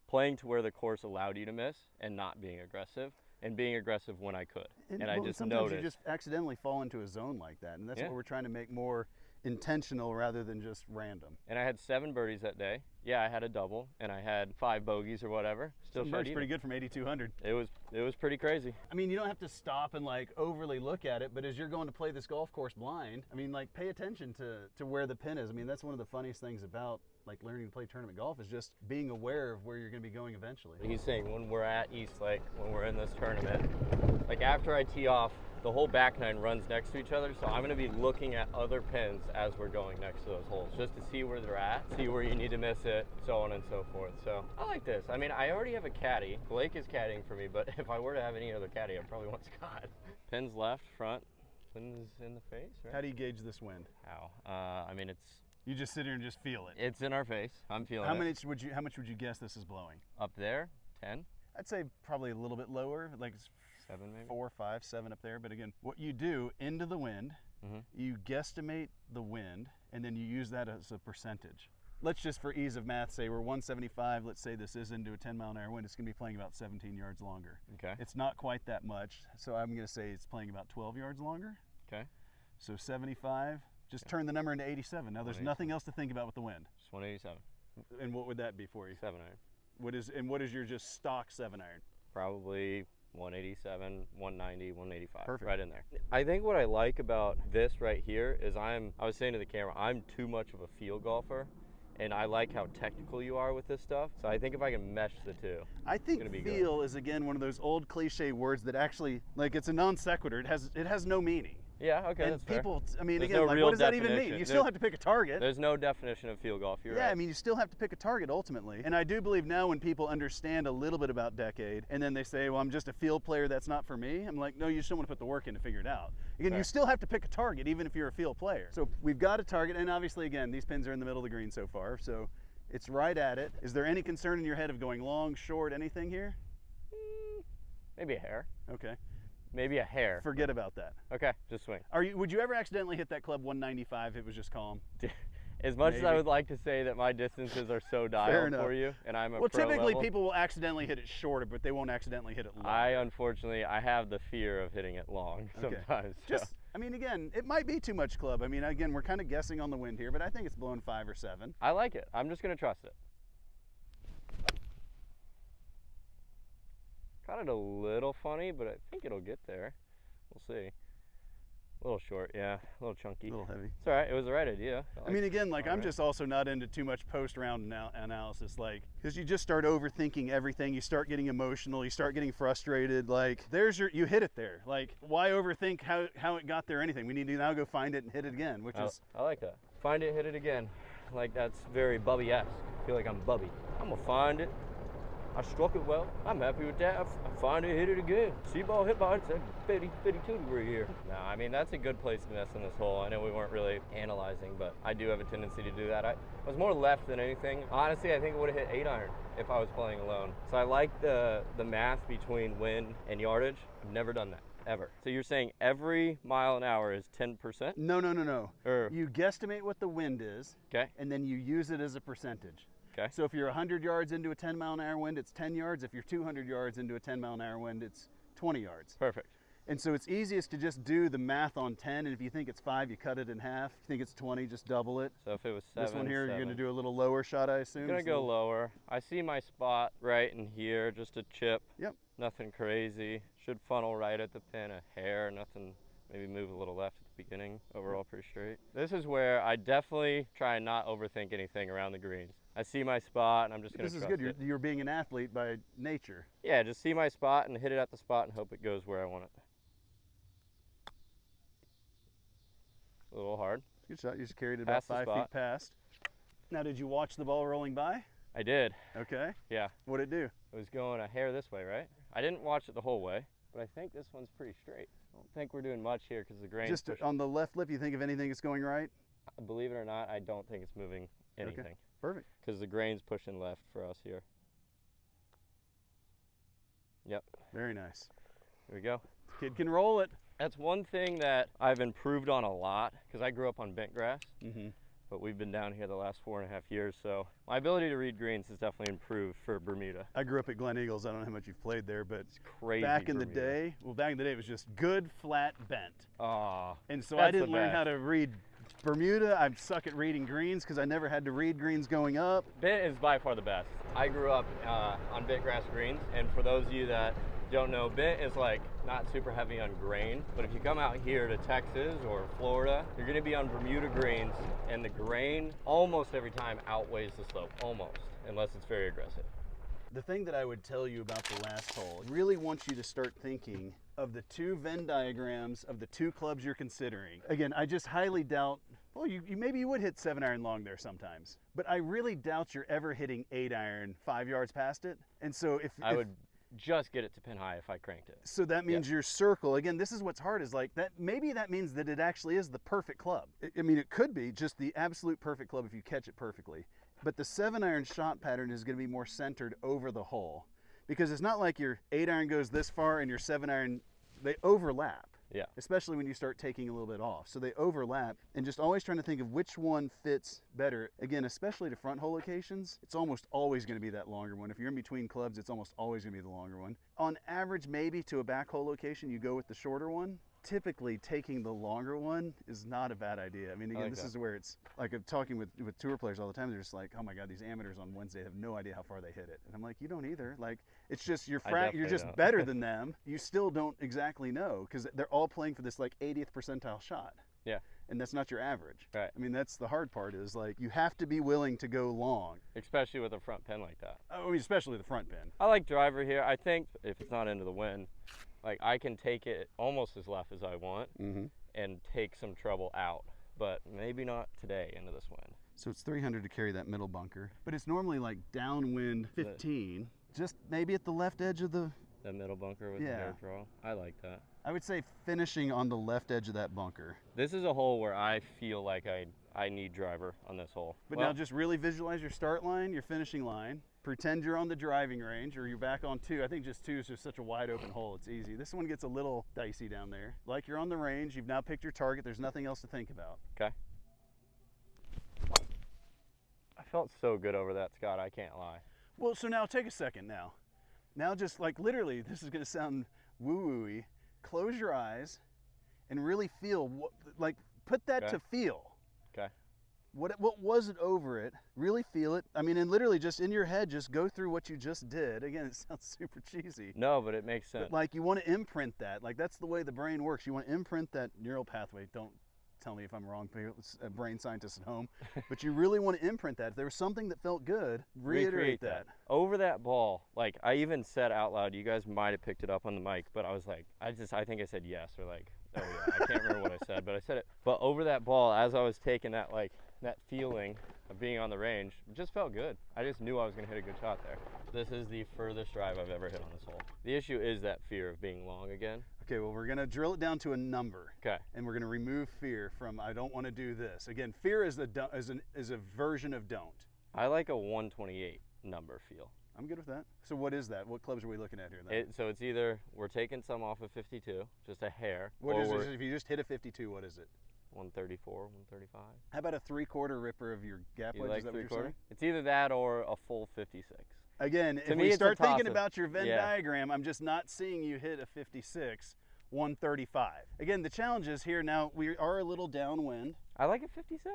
[SPEAKER 1] playing to where the course allowed you to miss and not being aggressive, and being aggressive when I could. And I just
[SPEAKER 2] sometimes
[SPEAKER 1] noticed.
[SPEAKER 2] you just accidentally fall into a zone like that, and that's
[SPEAKER 1] Yeah.
[SPEAKER 2] what we're trying to make more intentional rather than just random.
[SPEAKER 1] And I had 7 birdies that day. Yeah, I had a double, and I had 5 bogeys or whatever. Still shot even.
[SPEAKER 2] Pretty good from 8,200.
[SPEAKER 1] It was pretty crazy.
[SPEAKER 2] I mean, you don't have to stop and like overly look at it, but as you're going to play this golf course blind, I mean, like pay attention to where the pin is. I mean, that's one of the funniest things about like learning to play tournament golf is just being aware of where you're going to be going eventually.
[SPEAKER 1] He's saying when we're at East Lake, when we're in this tournament, like after I tee off, the whole back nine runs next to each other, so I'm going to be looking at other pins as we're going next to those holes, just to see where they're at, see where you need to miss it, so on and so forth. So I like this. I mean, I already have a caddy. Blake is caddying for me, but if I were to have any other caddy, I'd probably want Scott. Pins left, front, pins in the face, right?
[SPEAKER 2] How do you gauge this wind?
[SPEAKER 1] How? I mean,
[SPEAKER 2] You just sit here and just feel it.
[SPEAKER 1] it's in our face. I'm feeling
[SPEAKER 2] How
[SPEAKER 1] it.
[SPEAKER 2] much would you guess this is blowing?
[SPEAKER 1] Up there, 10,
[SPEAKER 2] I'd say probably a little bit lower, like
[SPEAKER 1] 7 maybe.
[SPEAKER 2] 4, 5, 7 up there. But again, what you do into the wind, you guesstimate the wind, and then you use that as a percentage. Let's just, for ease of math, say we're 175. Let's say this is into a 10-mile-an-hour wind. It's going to be playing about 17 yards longer.
[SPEAKER 1] Okay.
[SPEAKER 2] It's not quite that much, so I'm going to say it's playing about 12 yards longer.
[SPEAKER 1] Okay.
[SPEAKER 2] So 75. Just turn the number into 87. Now there's nothing else to think about with the wind.
[SPEAKER 1] Just 187.
[SPEAKER 2] And what would that be for you?
[SPEAKER 1] 7 iron.
[SPEAKER 2] What is your just stock 7-iron?
[SPEAKER 1] Probably 187, 190, 185.
[SPEAKER 2] Perfect.
[SPEAKER 1] Right in there. I think what I like about this right here is I was saying to the camera, I'm too much of a field golfer, and I like how technical you are with this stuff. So I think if I can mesh the two,
[SPEAKER 2] I think
[SPEAKER 1] gonna be
[SPEAKER 2] feel is again one of those old cliche words that actually, like, it's a non sequitur. It has no meaning.
[SPEAKER 1] yeah, okay,
[SPEAKER 2] And
[SPEAKER 1] that's fair.
[SPEAKER 2] people, I mean,
[SPEAKER 1] There's
[SPEAKER 2] again,
[SPEAKER 1] no
[SPEAKER 2] like,
[SPEAKER 1] real
[SPEAKER 2] what does that even mean?
[SPEAKER 1] definition.
[SPEAKER 2] You still have to pick a target.
[SPEAKER 1] There's no definition of field golf. You're
[SPEAKER 2] Yeah,
[SPEAKER 1] right.
[SPEAKER 2] I mean, you still have to pick a target ultimately. And I do believe now when people understand a little bit about Decade and then they say, well, I'm just a field player, that's not for me. I'm like, no, you still want to put the work in to figure it out. Again,
[SPEAKER 1] Fair.
[SPEAKER 2] you still have to pick a target even if you're a field player. So we've got a target, and obviously, again, these pins are in the middle of the green so far, so it's right at it. Is there any concern in your head of going long, short, anything here?
[SPEAKER 1] Maybe a hair.
[SPEAKER 2] Okay,
[SPEAKER 1] Maybe a hair.
[SPEAKER 2] forget about that.
[SPEAKER 1] Okay, just swing.
[SPEAKER 2] Would you ever accidentally hit that club 195 if it was just calm?
[SPEAKER 1] As much as I
[SPEAKER 2] Maybe.
[SPEAKER 1] would like to say that my distances are so dialed
[SPEAKER 2] enough.
[SPEAKER 1] for you, and I'm a
[SPEAKER 2] Well,
[SPEAKER 1] pro
[SPEAKER 2] typically
[SPEAKER 1] level,
[SPEAKER 2] people will accidentally hit it shorter, but they won't accidentally hit it long.
[SPEAKER 1] unfortunately, I have the fear of hitting it long
[SPEAKER 2] Okay.
[SPEAKER 1] sometimes. so-
[SPEAKER 2] Just, I mean, again, it might be too much club. I mean, again, we're kind of guessing on the wind here, but I think it's blowing 5 or 7.
[SPEAKER 1] I like it. I'm just going to trust it. Got it a little funny, but I think it'll get there. We'll see. A little short, yeah. A little chunky.
[SPEAKER 2] A little heavy.
[SPEAKER 1] It's all right. It was the right idea.
[SPEAKER 2] I mean, again, like, I'm
[SPEAKER 1] Alright.
[SPEAKER 2] just also not into too much post-round analysis, like, because you just start overthinking everything. You start getting emotional. You start getting frustrated. Like, you hit it there. Like, why overthink how it got there or anything? We need to now go find it and hit it again, which is,
[SPEAKER 1] I like that. Find it, hit it again. Like, that's very Bubby-esque. I feel like I'm Bubby. I'm going to find it. I struck it well. I'm happy with that. I find it, hit it again. See ball, hit ball. It's a 52 degree here. No, I mean, that's a good place to miss in this hole. I know we weren't really analyzing, but I do have a tendency to do that. I was more left than anything. Honestly, I think it would have hit 8 iron if I was playing alone. So I like the math between wind and yardage. I've never done that, ever. So you're saying every mile an hour is 10%?
[SPEAKER 2] no.
[SPEAKER 1] Or-
[SPEAKER 2] You guesstimate what the wind is,
[SPEAKER 1] Okay.
[SPEAKER 2] and then you use it as a percentage.
[SPEAKER 1] Okay.
[SPEAKER 2] So if you're 100 yards into a 10-mile-an-hour wind, it's 10 yards. If you're 200 yards into a 10-mile-an-hour wind, it's 20 yards.
[SPEAKER 1] Perfect.
[SPEAKER 2] And so it's easiest to just do the math on 10, and if you think it's 5, you cut it in half. If you think it's 20, just double it.
[SPEAKER 1] So if it was 7,
[SPEAKER 2] This one here, you're
[SPEAKER 1] 7.
[SPEAKER 2] going to do a little lower shot, I assume?
[SPEAKER 1] I'm gonna
[SPEAKER 2] It's a
[SPEAKER 1] go
[SPEAKER 2] little-
[SPEAKER 1] lower. I see my spot right in here, just a chip.
[SPEAKER 2] Yep.
[SPEAKER 1] Nothing crazy. Should funnel right at the pin, a hair, nothing, maybe move a little left at the beginning. Overall pretty straight. This is where I definitely try and not overthink anything around the greens. I see my spot and I'm just gonna
[SPEAKER 2] This is
[SPEAKER 1] trust
[SPEAKER 2] good.
[SPEAKER 1] it.
[SPEAKER 2] You're being an athlete by nature.
[SPEAKER 1] Yeah, just see my spot and hit it at the spot and hope it goes where I want it. A little hard.
[SPEAKER 2] Good shot. You just carried it about 5 feet past. Now, did you watch the ball rolling by?
[SPEAKER 1] I did.
[SPEAKER 2] Okay.
[SPEAKER 1] Yeah.
[SPEAKER 2] What'd it do?
[SPEAKER 1] It was going a hair this way, right? I didn't watch it the whole way, but I think this one's pretty straight. I don't think we're doing much here because the grain.
[SPEAKER 2] Just on the left lip, you think of anything that's going right?
[SPEAKER 1] Believe it or not, I don't think it's moving anything.
[SPEAKER 2] Okay. Perfect.
[SPEAKER 1] Because the grain's pushing left for us here. Yep.
[SPEAKER 2] Very nice.
[SPEAKER 1] Here we go.
[SPEAKER 2] Kid can roll it.
[SPEAKER 1] That's one thing that I've improved on a lot because I grew up on bent grass. But we've been down here the last 4.5 years, so my ability to read greens has definitely improved for Bermuda.
[SPEAKER 2] I grew up at Glen Eagles. I don't know how much you've played there, but
[SPEAKER 1] it's crazy.
[SPEAKER 2] Back in the day, it was just good, flat, bent.
[SPEAKER 1] Ah.
[SPEAKER 2] And so I didn't learn how to read Bermuda. I suck at reading greens because I never had to read greens going up.
[SPEAKER 1] Bent is by far the best. I grew up on bent grass greens, and for those of you that don't know, bent is like not super heavy on grain, but if you come out here to Texas or Florida, you're going to be on Bermuda greens, and the grain almost every time outweighs the slope, almost, unless it's very aggressive.
[SPEAKER 2] The thing that I would tell you about the last hole, I really want you to start thinking of the two Venn diagrams of the two clubs you're considering. Again, I just highly doubt, well, maybe you would hit 7-iron long there sometimes, but I really doubt you're ever hitting 8-iron 5 yards past it. And so if
[SPEAKER 1] I would just get it to pin high if I cranked it.
[SPEAKER 2] So that means your circle, again, this is what's hard, is like that, maybe that means that it actually is the perfect club. I mean, it could be just the absolute perfect club if you catch it perfectly. But the 7-iron shot pattern is going to be more centered over the hole, because it's not like your 8-iron goes this far and your 7-iron, they overlap.
[SPEAKER 1] Yeah.
[SPEAKER 2] Especially when you start taking a little bit off. So they overlap, and just always trying to think of which one fits better. Again, especially to front hole locations, it's almost always going to be that longer one. If you're in between clubs, it's almost always going to be the longer one. On average, maybe to a back hole location, you go with the shorter one. Typically, taking the longer one is not a bad idea. I mean, again, this is where it's like I'm talking with tour players all the time. They're just like, oh my God, these amateurs on Wednesday have no idea how far they hit it. And I'm like, you don't either. Like, it's just you're just better than them. You still don't exactly know because they're all playing for this like 80th percentile shot.
[SPEAKER 1] Yeah.
[SPEAKER 2] And that's not your average.
[SPEAKER 1] Right.
[SPEAKER 2] I mean, that's the hard part, is like you have to be willing to go long.
[SPEAKER 1] Especially with a front pin like that.
[SPEAKER 2] I mean, especially the front pin.
[SPEAKER 1] I like driver here. I think if it's not into the wind, like I can take it almost as left as I want and take some trouble out, but maybe not today into this wind.
[SPEAKER 2] So it's 300 to carry that middle bunker, but it's normally like downwind 15, just maybe at the left edge of the
[SPEAKER 1] middle bunker with the hair draw. I like that.
[SPEAKER 2] I would say finishing on the left edge of that bunker.
[SPEAKER 1] This is a hole where I feel like I need driver on this hole.
[SPEAKER 2] But now just really visualize your start line, your finishing line. Pretend you're on the driving range or you're back on 2. I think just 2 is just such a wide open hole. It's easy. This one gets a little dicey down there. Like you're on the range, you've now picked your target. There's nothing else to think about.
[SPEAKER 1] Okay. I felt so good over that, Scott. I can't lie.
[SPEAKER 2] Well, so now take a second now. Now just like literally, this is going to sound woo-woo-y. Close your eyes and really feel, like put that to feel.
[SPEAKER 1] Okay.
[SPEAKER 2] What was it over it? Really feel it. I mean, and literally just in your head, just go through what you just did. Again, it sounds super cheesy.
[SPEAKER 1] No, but it makes sense.
[SPEAKER 2] But like you want to imprint that. Like that's the way the brain works. You want to imprint that neural pathway. Don't tell me if I'm wrong, brain scientists at home. But you really want to imprint that. If there was something that felt good, reiterate that.
[SPEAKER 1] Over that ball, like I even said out loud, you guys might have picked it up on the mic, but I was like, I think I said yes, or like, oh yeah, I can't remember what I said, but I said it. But over that ball, as I was taking that, like, that feeling of being on the range, it just felt good. I just knew I was going to hit a good shot there. This is the furthest drive I've ever hit on this hole. The issue is that fear of being long again.
[SPEAKER 2] Okay, well, we're going to drill it down to a number.
[SPEAKER 1] Okay.
[SPEAKER 2] And we're going to remove fear from I don't want to do this. Again, fear is a version of don't.
[SPEAKER 1] I like a 128 number feel.
[SPEAKER 2] I'm good with that. So what is that? What clubs are we looking at here then?
[SPEAKER 1] So it's either we're taking some off of 52, just a hair.
[SPEAKER 2] What is it? If you just hit a 52, what is it?
[SPEAKER 1] 134, 135.
[SPEAKER 2] How about a 3/4 ripper of your gap wedge? Is that what you're saying?
[SPEAKER 1] It's either that or a full 56.
[SPEAKER 2] Again, if we start thinking about your Venn diagram, I'm just not seeing you hit a 56, 135. Again, the challenge is here now, we are a little downwind.
[SPEAKER 1] I like a 56.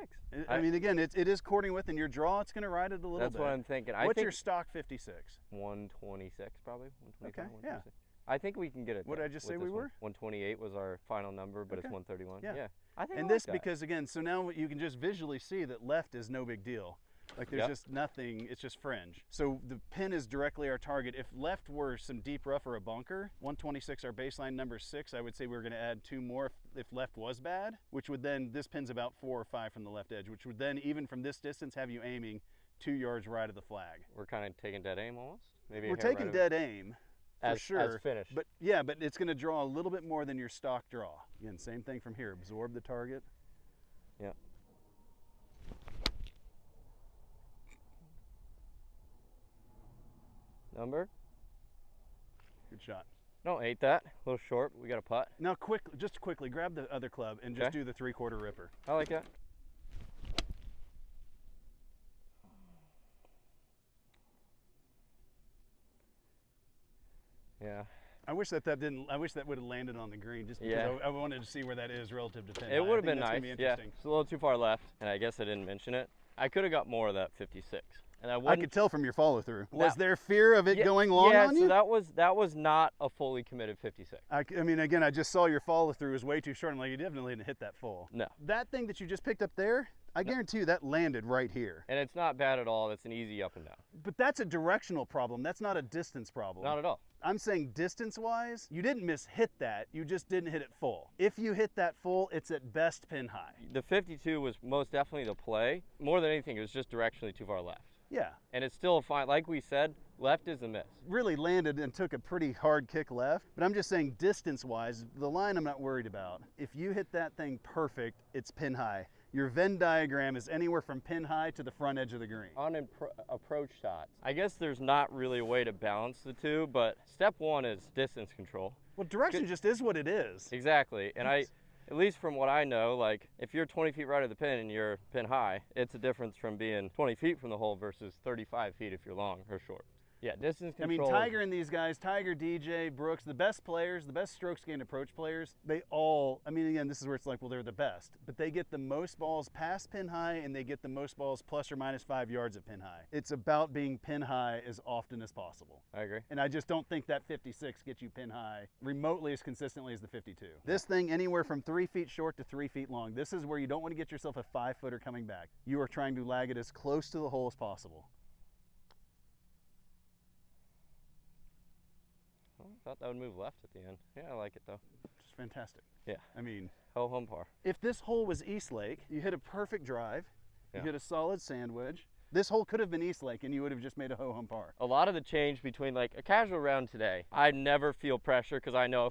[SPEAKER 2] I mean, again, it is courting width, and your draw, it's going to ride it a little bit.
[SPEAKER 1] That's what I'm thinking.
[SPEAKER 2] What's your stock 56?
[SPEAKER 1] 126 probably, 125,
[SPEAKER 2] okay, 126.
[SPEAKER 1] Yeah. I think we can get it.
[SPEAKER 2] What did I just say we were?
[SPEAKER 1] 128 was our final number, but it's 131. Yeah. I think
[SPEAKER 2] and this, because again, so now you can just visually see that left is no big deal. Like there's just nothing, it's just fringe. So the pin is directly our target. If left were some deep rough or a bunker, 126 our baseline, number 6, I would say we're gonna add 2 more if left was bad, which would then, this pin's about 4 or 5 from the left edge, which would then, even from this distance, have you aiming 2 yards right of the flag.
[SPEAKER 1] We're kind of taking dead aim almost? Maybe
[SPEAKER 2] we're taking dead aim. For sure.
[SPEAKER 1] As finished.
[SPEAKER 2] But yeah, but it's gonna draw a little bit more than your stock draw. Again, same thing from here, absorb the target.
[SPEAKER 1] Yeah. Number?
[SPEAKER 2] Good shot.
[SPEAKER 1] Don't hate that. A little short, but we got a putt.
[SPEAKER 2] Now just quickly, grab the other club and just do the 3/4 ripper.
[SPEAKER 1] I like that. Yeah.
[SPEAKER 2] I wish that would have landed on the green, just because I wanted to see where that is relative to pin.
[SPEAKER 1] It would have been nice.
[SPEAKER 2] Yeah,
[SPEAKER 1] it's a little too far left, and I guess I didn't mention it. I could have got more of that 56. And
[SPEAKER 2] I could tell from your follow through. Was there fear of it going long on you?
[SPEAKER 1] Yeah, so that was not a fully committed 56.
[SPEAKER 2] I mean, again, I just saw your follow through was way too short. I'm like, you definitely didn't hit that full.
[SPEAKER 1] No.
[SPEAKER 2] That thing that you just picked up there, I guarantee you that landed right here.
[SPEAKER 1] And it's not bad at all. It's an easy up and down.
[SPEAKER 2] But that's a directional problem. That's not a distance problem.
[SPEAKER 1] Not at all.
[SPEAKER 2] I'm saying distance-wise, you didn't hit that. You just didn't hit it full. If you hit that full, it's at best pin high.
[SPEAKER 1] The 52 was most definitely the play. More than anything, it was just directionally too far left.
[SPEAKER 2] Yeah.
[SPEAKER 1] And it's still fine. Like we said, left is a miss.
[SPEAKER 2] Really landed and took a pretty hard kick left. But I'm just saying distance-wise, the line I'm not worried about. If you hit that thing perfect, it's pin high. Your Venn diagram is anywhere from pin high to the front edge of the green.
[SPEAKER 1] On approach shots, I guess there's not really a way to balance the two, but step 1 is distance control.
[SPEAKER 2] Well, direction just is what it is.
[SPEAKER 1] Exactly. And at least from what I know, like if you're 20 feet right of the pin and you're pin high, it's a difference from being 20 feet from the hole versus 35 feet if you're long or short. Yeah, distance control.
[SPEAKER 2] I mean, Tiger and these guys, Tiger, DJ, Brooks, the best players, the best strokes gained approach players, they all, I mean, again, this is where it's like, well, they're the best, but they get the most balls past pin high and they get the most balls plus or minus 5 yards at pin high. It's about being pin high as often as possible.
[SPEAKER 1] I agree.
[SPEAKER 2] And I just don't think that 56 gets you pin high remotely as consistently as the 52. This thing anywhere from 3 feet short to 3 feet long. This is where you don't want to get yourself a 5-footer coming back. You are trying to lag it as close to the hole as possible.
[SPEAKER 1] I thought that would move left at the end. Yeah, I like it though.
[SPEAKER 2] Just fantastic.
[SPEAKER 1] Yeah.
[SPEAKER 2] I mean,
[SPEAKER 1] ho-hum par.
[SPEAKER 2] If this hole was East Lake, you hit a perfect drive, you hit a solid sand wedge. This hole could have been East Lake and you would have just made a ho-hum par.
[SPEAKER 1] A lot of the change between like a casual round today, I never feel pressure because I know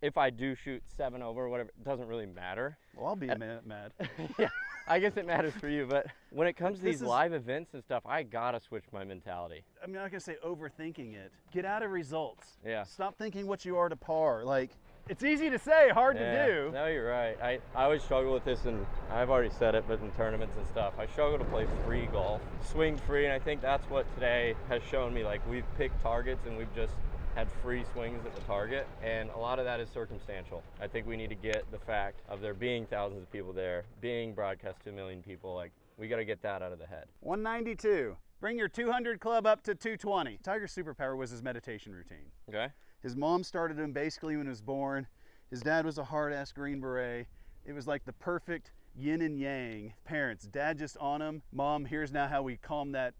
[SPEAKER 1] if I do shoot 7 over or whatever, it doesn't really matter.
[SPEAKER 2] Well, I'll be mad.
[SPEAKER 1] Yeah, I guess it matters for you, but when it comes to these live events and stuff, I gotta switch my mentality.
[SPEAKER 2] I'm not gonna say overthinking it. Get out of results.
[SPEAKER 1] Yeah.
[SPEAKER 2] Stop thinking what you are to par. Like, it's easy to say, hard to do.
[SPEAKER 1] No, you're right. I always struggle with this, and I've already said it, but in tournaments and stuff, I struggle to play free golf, swing free, and I think that's what today has shown me. Like, we've picked targets and we've just had free swings at the target, and a lot of that is circumstantial. I think we need to get the fact of there being thousands of people there, being broadcast to 1 million people, like, we got to get that out of the head.
[SPEAKER 2] 192. Bring your 200 club up to 220. Tiger's superpower was his meditation routine.
[SPEAKER 1] Okay.
[SPEAKER 2] His mom started him basically when he was born. His dad was a hard-ass Green Beret. It was like the perfect yin and yang parents. Dad just on him. Mom, here's now how we calm that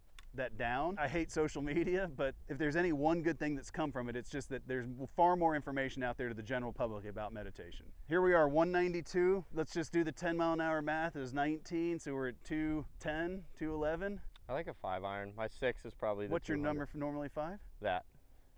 [SPEAKER 2] down. I hate social media, but if there's any one good thing that's come from it, it's just that there's far more information out there to the general public about meditation. Here we are, 192. Let's just do the 10-mile-an-hour math. It was 19, so we're at 210, 211.
[SPEAKER 1] I like a 5-iron. My 6 is probably the
[SPEAKER 2] What's your
[SPEAKER 1] 200.
[SPEAKER 2] number for normally 5?
[SPEAKER 1] That.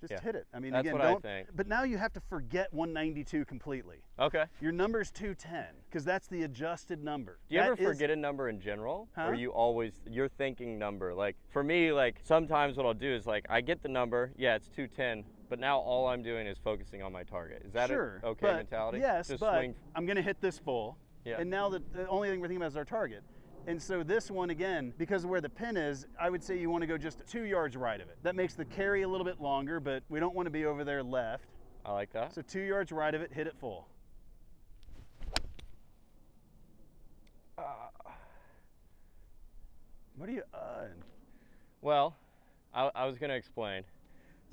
[SPEAKER 2] Just hit it. I mean,
[SPEAKER 1] that's
[SPEAKER 2] again,
[SPEAKER 1] what I think.
[SPEAKER 2] But now you have to forget 192 completely.
[SPEAKER 1] Okay.
[SPEAKER 2] Your number's 210, because that's the adjusted number.
[SPEAKER 1] Do you ever forget a number in general?
[SPEAKER 2] Huh?
[SPEAKER 1] Or you always, your thinking number? Like, for me, like, sometimes what I'll do is, like, I get the number, yeah, it's 210, but now all I'm doing is focusing on my target. Is that an okay mentality?
[SPEAKER 2] Yes,
[SPEAKER 1] just
[SPEAKER 2] but I'm going to hit this full,
[SPEAKER 1] Yeah.
[SPEAKER 2] and now the only thing we're thinking about is our target. And so this one, again, because of where the pin is, I would say you want to go just 2 yards right of it. That makes the carry a little bit longer, but we don't want to be over there left.
[SPEAKER 1] I like that.
[SPEAKER 2] So 2 yards right of it, hit it full. What are you
[SPEAKER 1] Well, I was going to explain.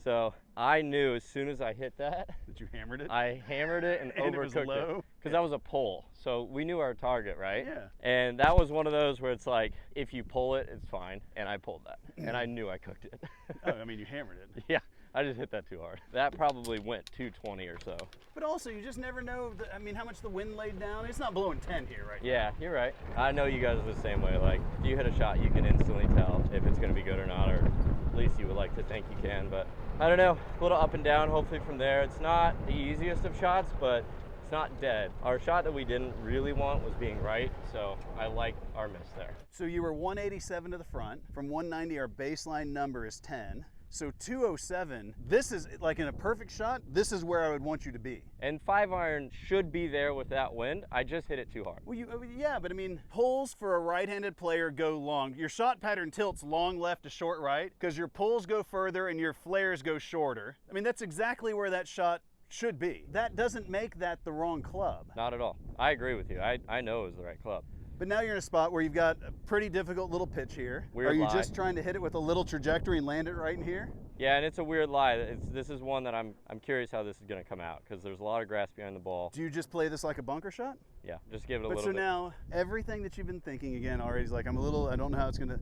[SPEAKER 1] So I knew as soon as I hit that
[SPEAKER 2] you hammered it?
[SPEAKER 1] I hammered it and
[SPEAKER 2] And it was
[SPEAKER 1] overcooked
[SPEAKER 2] low?
[SPEAKER 1] it because that was a pull. So we knew our target, right?
[SPEAKER 2] Yeah.
[SPEAKER 1] And that was one of those where it's like, if you pull it, it's fine. And I pulled that. And I knew I cooked it.
[SPEAKER 2] Oh, I mean, you hammered it.
[SPEAKER 1] Yeah, I just hit that too hard. That probably went 220 or so.
[SPEAKER 2] But also, you just never know, I mean, how much the wind laid down. It's not blowing 10 here right
[SPEAKER 1] Yeah, you're right. I know you guys are the same way. Like, if you hit a shot, you can instantly tell if it's going to be good or not, or at least you would like to think you can. But I don't know, a little up and down, hopefully from there. It's not the easiest of shots, but it's not dead. Our shot that we didn't really want was being right, so I like our miss there.
[SPEAKER 2] So you were 187 to the front. From 190, our baseline number is 10. So 207, this is, like in a perfect shot, this is where I would want you to be.
[SPEAKER 1] And 5-iron should be there with that wind. I just hit it too hard.
[SPEAKER 2] Well, yeah, but I mean, pulls for a right-handed player go long. Your shot pattern tilts long left to short right because your pulls go further and your flares go shorter. I mean, that's exactly where that shot should be. That doesn't make that the wrong club.
[SPEAKER 1] Not at all. I agree with you. I know it was the right club.
[SPEAKER 2] But now you're in a spot where you've got a pretty difficult little pitch here.
[SPEAKER 1] Weird
[SPEAKER 2] Are you
[SPEAKER 1] lie.
[SPEAKER 2] just trying to hit it with a little trajectory and land it right in here?
[SPEAKER 1] Yeah, and it's a weird lie. This is one that I'm curious how this is going to come out because there's a lot of grass behind the ball.
[SPEAKER 2] Do you just play this like a bunker shot?
[SPEAKER 1] Yeah, just give it a
[SPEAKER 2] But
[SPEAKER 1] little
[SPEAKER 2] so
[SPEAKER 1] bit.
[SPEAKER 2] now, everything that you've been thinking again already is like, I don't know how it's gonna,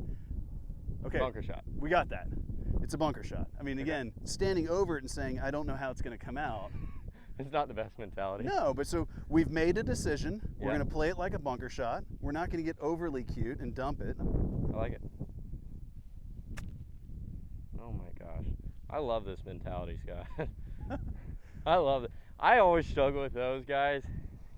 [SPEAKER 2] okay.
[SPEAKER 1] Bunker shot.
[SPEAKER 2] We got that. It's a bunker shot. I mean, again, standing over it and saying, I don't know how it's gonna come out.
[SPEAKER 1] It's not the best mentality.
[SPEAKER 2] No, but so we've made a decision. We're
[SPEAKER 1] Yeah.
[SPEAKER 2] gonna play it like a bunker shot. We're not gonna get overly cute and dump it.
[SPEAKER 1] I like it. Oh my gosh. I love this mentality, Scott. I love it. I always struggle with those guys.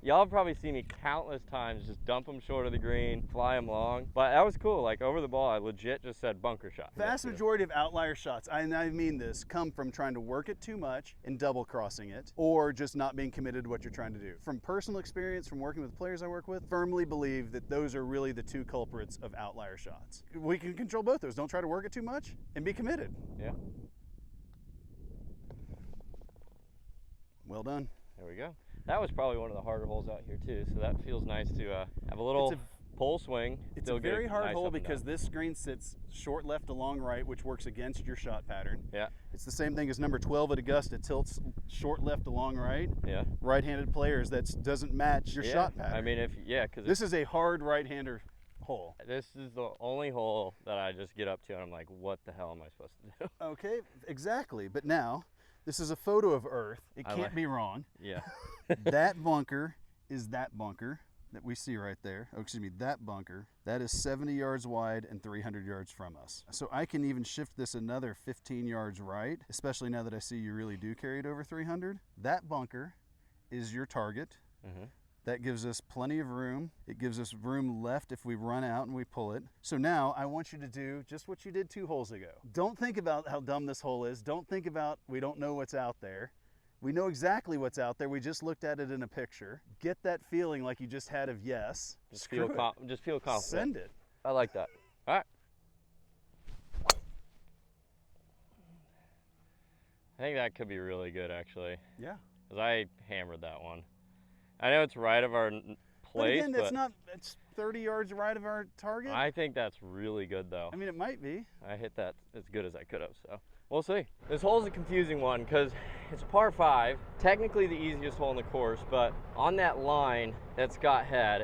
[SPEAKER 1] Y'all probably see me countless times just dump them short of the green, fly them long. But that was cool. Like over the ball, I legit just said bunker shot.
[SPEAKER 2] Vast majority of outlier shots, and I mean this, come from trying to work it too much and double crossing it, or just not being committed to what you're trying to do. From personal experience, from working with players I work with, firmly believe that those are really the two culprits of outlier shots. We can control both those. Don't try to work it too much and be committed.
[SPEAKER 1] Yeah.
[SPEAKER 2] Well done.
[SPEAKER 1] There we go. That was probably one of the harder holes out here too, so that feels nice to have a little pole swing.
[SPEAKER 2] It's
[SPEAKER 1] still
[SPEAKER 2] a
[SPEAKER 1] get
[SPEAKER 2] very hard
[SPEAKER 1] nice
[SPEAKER 2] hole
[SPEAKER 1] up and
[SPEAKER 2] because
[SPEAKER 1] down.
[SPEAKER 2] this green sits short left to long right, which works against your shot pattern.
[SPEAKER 1] Yeah.
[SPEAKER 2] It's the same thing as number 12 at Augusta. Tilts short left to long right.
[SPEAKER 1] Yeah.
[SPEAKER 2] Right-handed players, that doesn't match your shot pattern.
[SPEAKER 1] I mean, because
[SPEAKER 2] This is a hard right-hander hole.
[SPEAKER 1] this is the only hole that I just get up to and I'm like, what the hell am I supposed to do?
[SPEAKER 2] Okay, exactly. But now, this is a photo of Earth. It
[SPEAKER 1] I
[SPEAKER 2] can't
[SPEAKER 1] like-
[SPEAKER 2] be wrong.
[SPEAKER 1] Yeah.
[SPEAKER 2] That bunker is that bunker that we see right there. Oh, excuse me, that bunker. That is 70 yards wide and 300 yards from us. So I can even shift this another 15 yards right, especially now that I see you really do carry it over 300. That bunker is your target.
[SPEAKER 1] Mm-hmm.
[SPEAKER 2] That gives us plenty of room. It gives us room left if we run out and we pull it. So now I want you to do just what you did 2 holes ago. Don't think about how dumb this hole is. Don't think about we don't know what's out there. We know exactly what's out there. We just looked at it in a picture. Get that feeling like you just had of yes.
[SPEAKER 1] Just feel confident.
[SPEAKER 2] Send it.
[SPEAKER 1] I like that. All right. I think that could be really good, actually,
[SPEAKER 2] Yeah.
[SPEAKER 1] because I hammered that one. I know it's right of our
[SPEAKER 2] But
[SPEAKER 1] place,
[SPEAKER 2] again, it's 30 yards right of our target.
[SPEAKER 1] I think that's really good, though.
[SPEAKER 2] I mean, it might be.
[SPEAKER 1] I hit that as good as I could have, so we'll see. This hole's a confusing one because it's a par 5, technically the easiest hole in the course, but on that line that Scott had,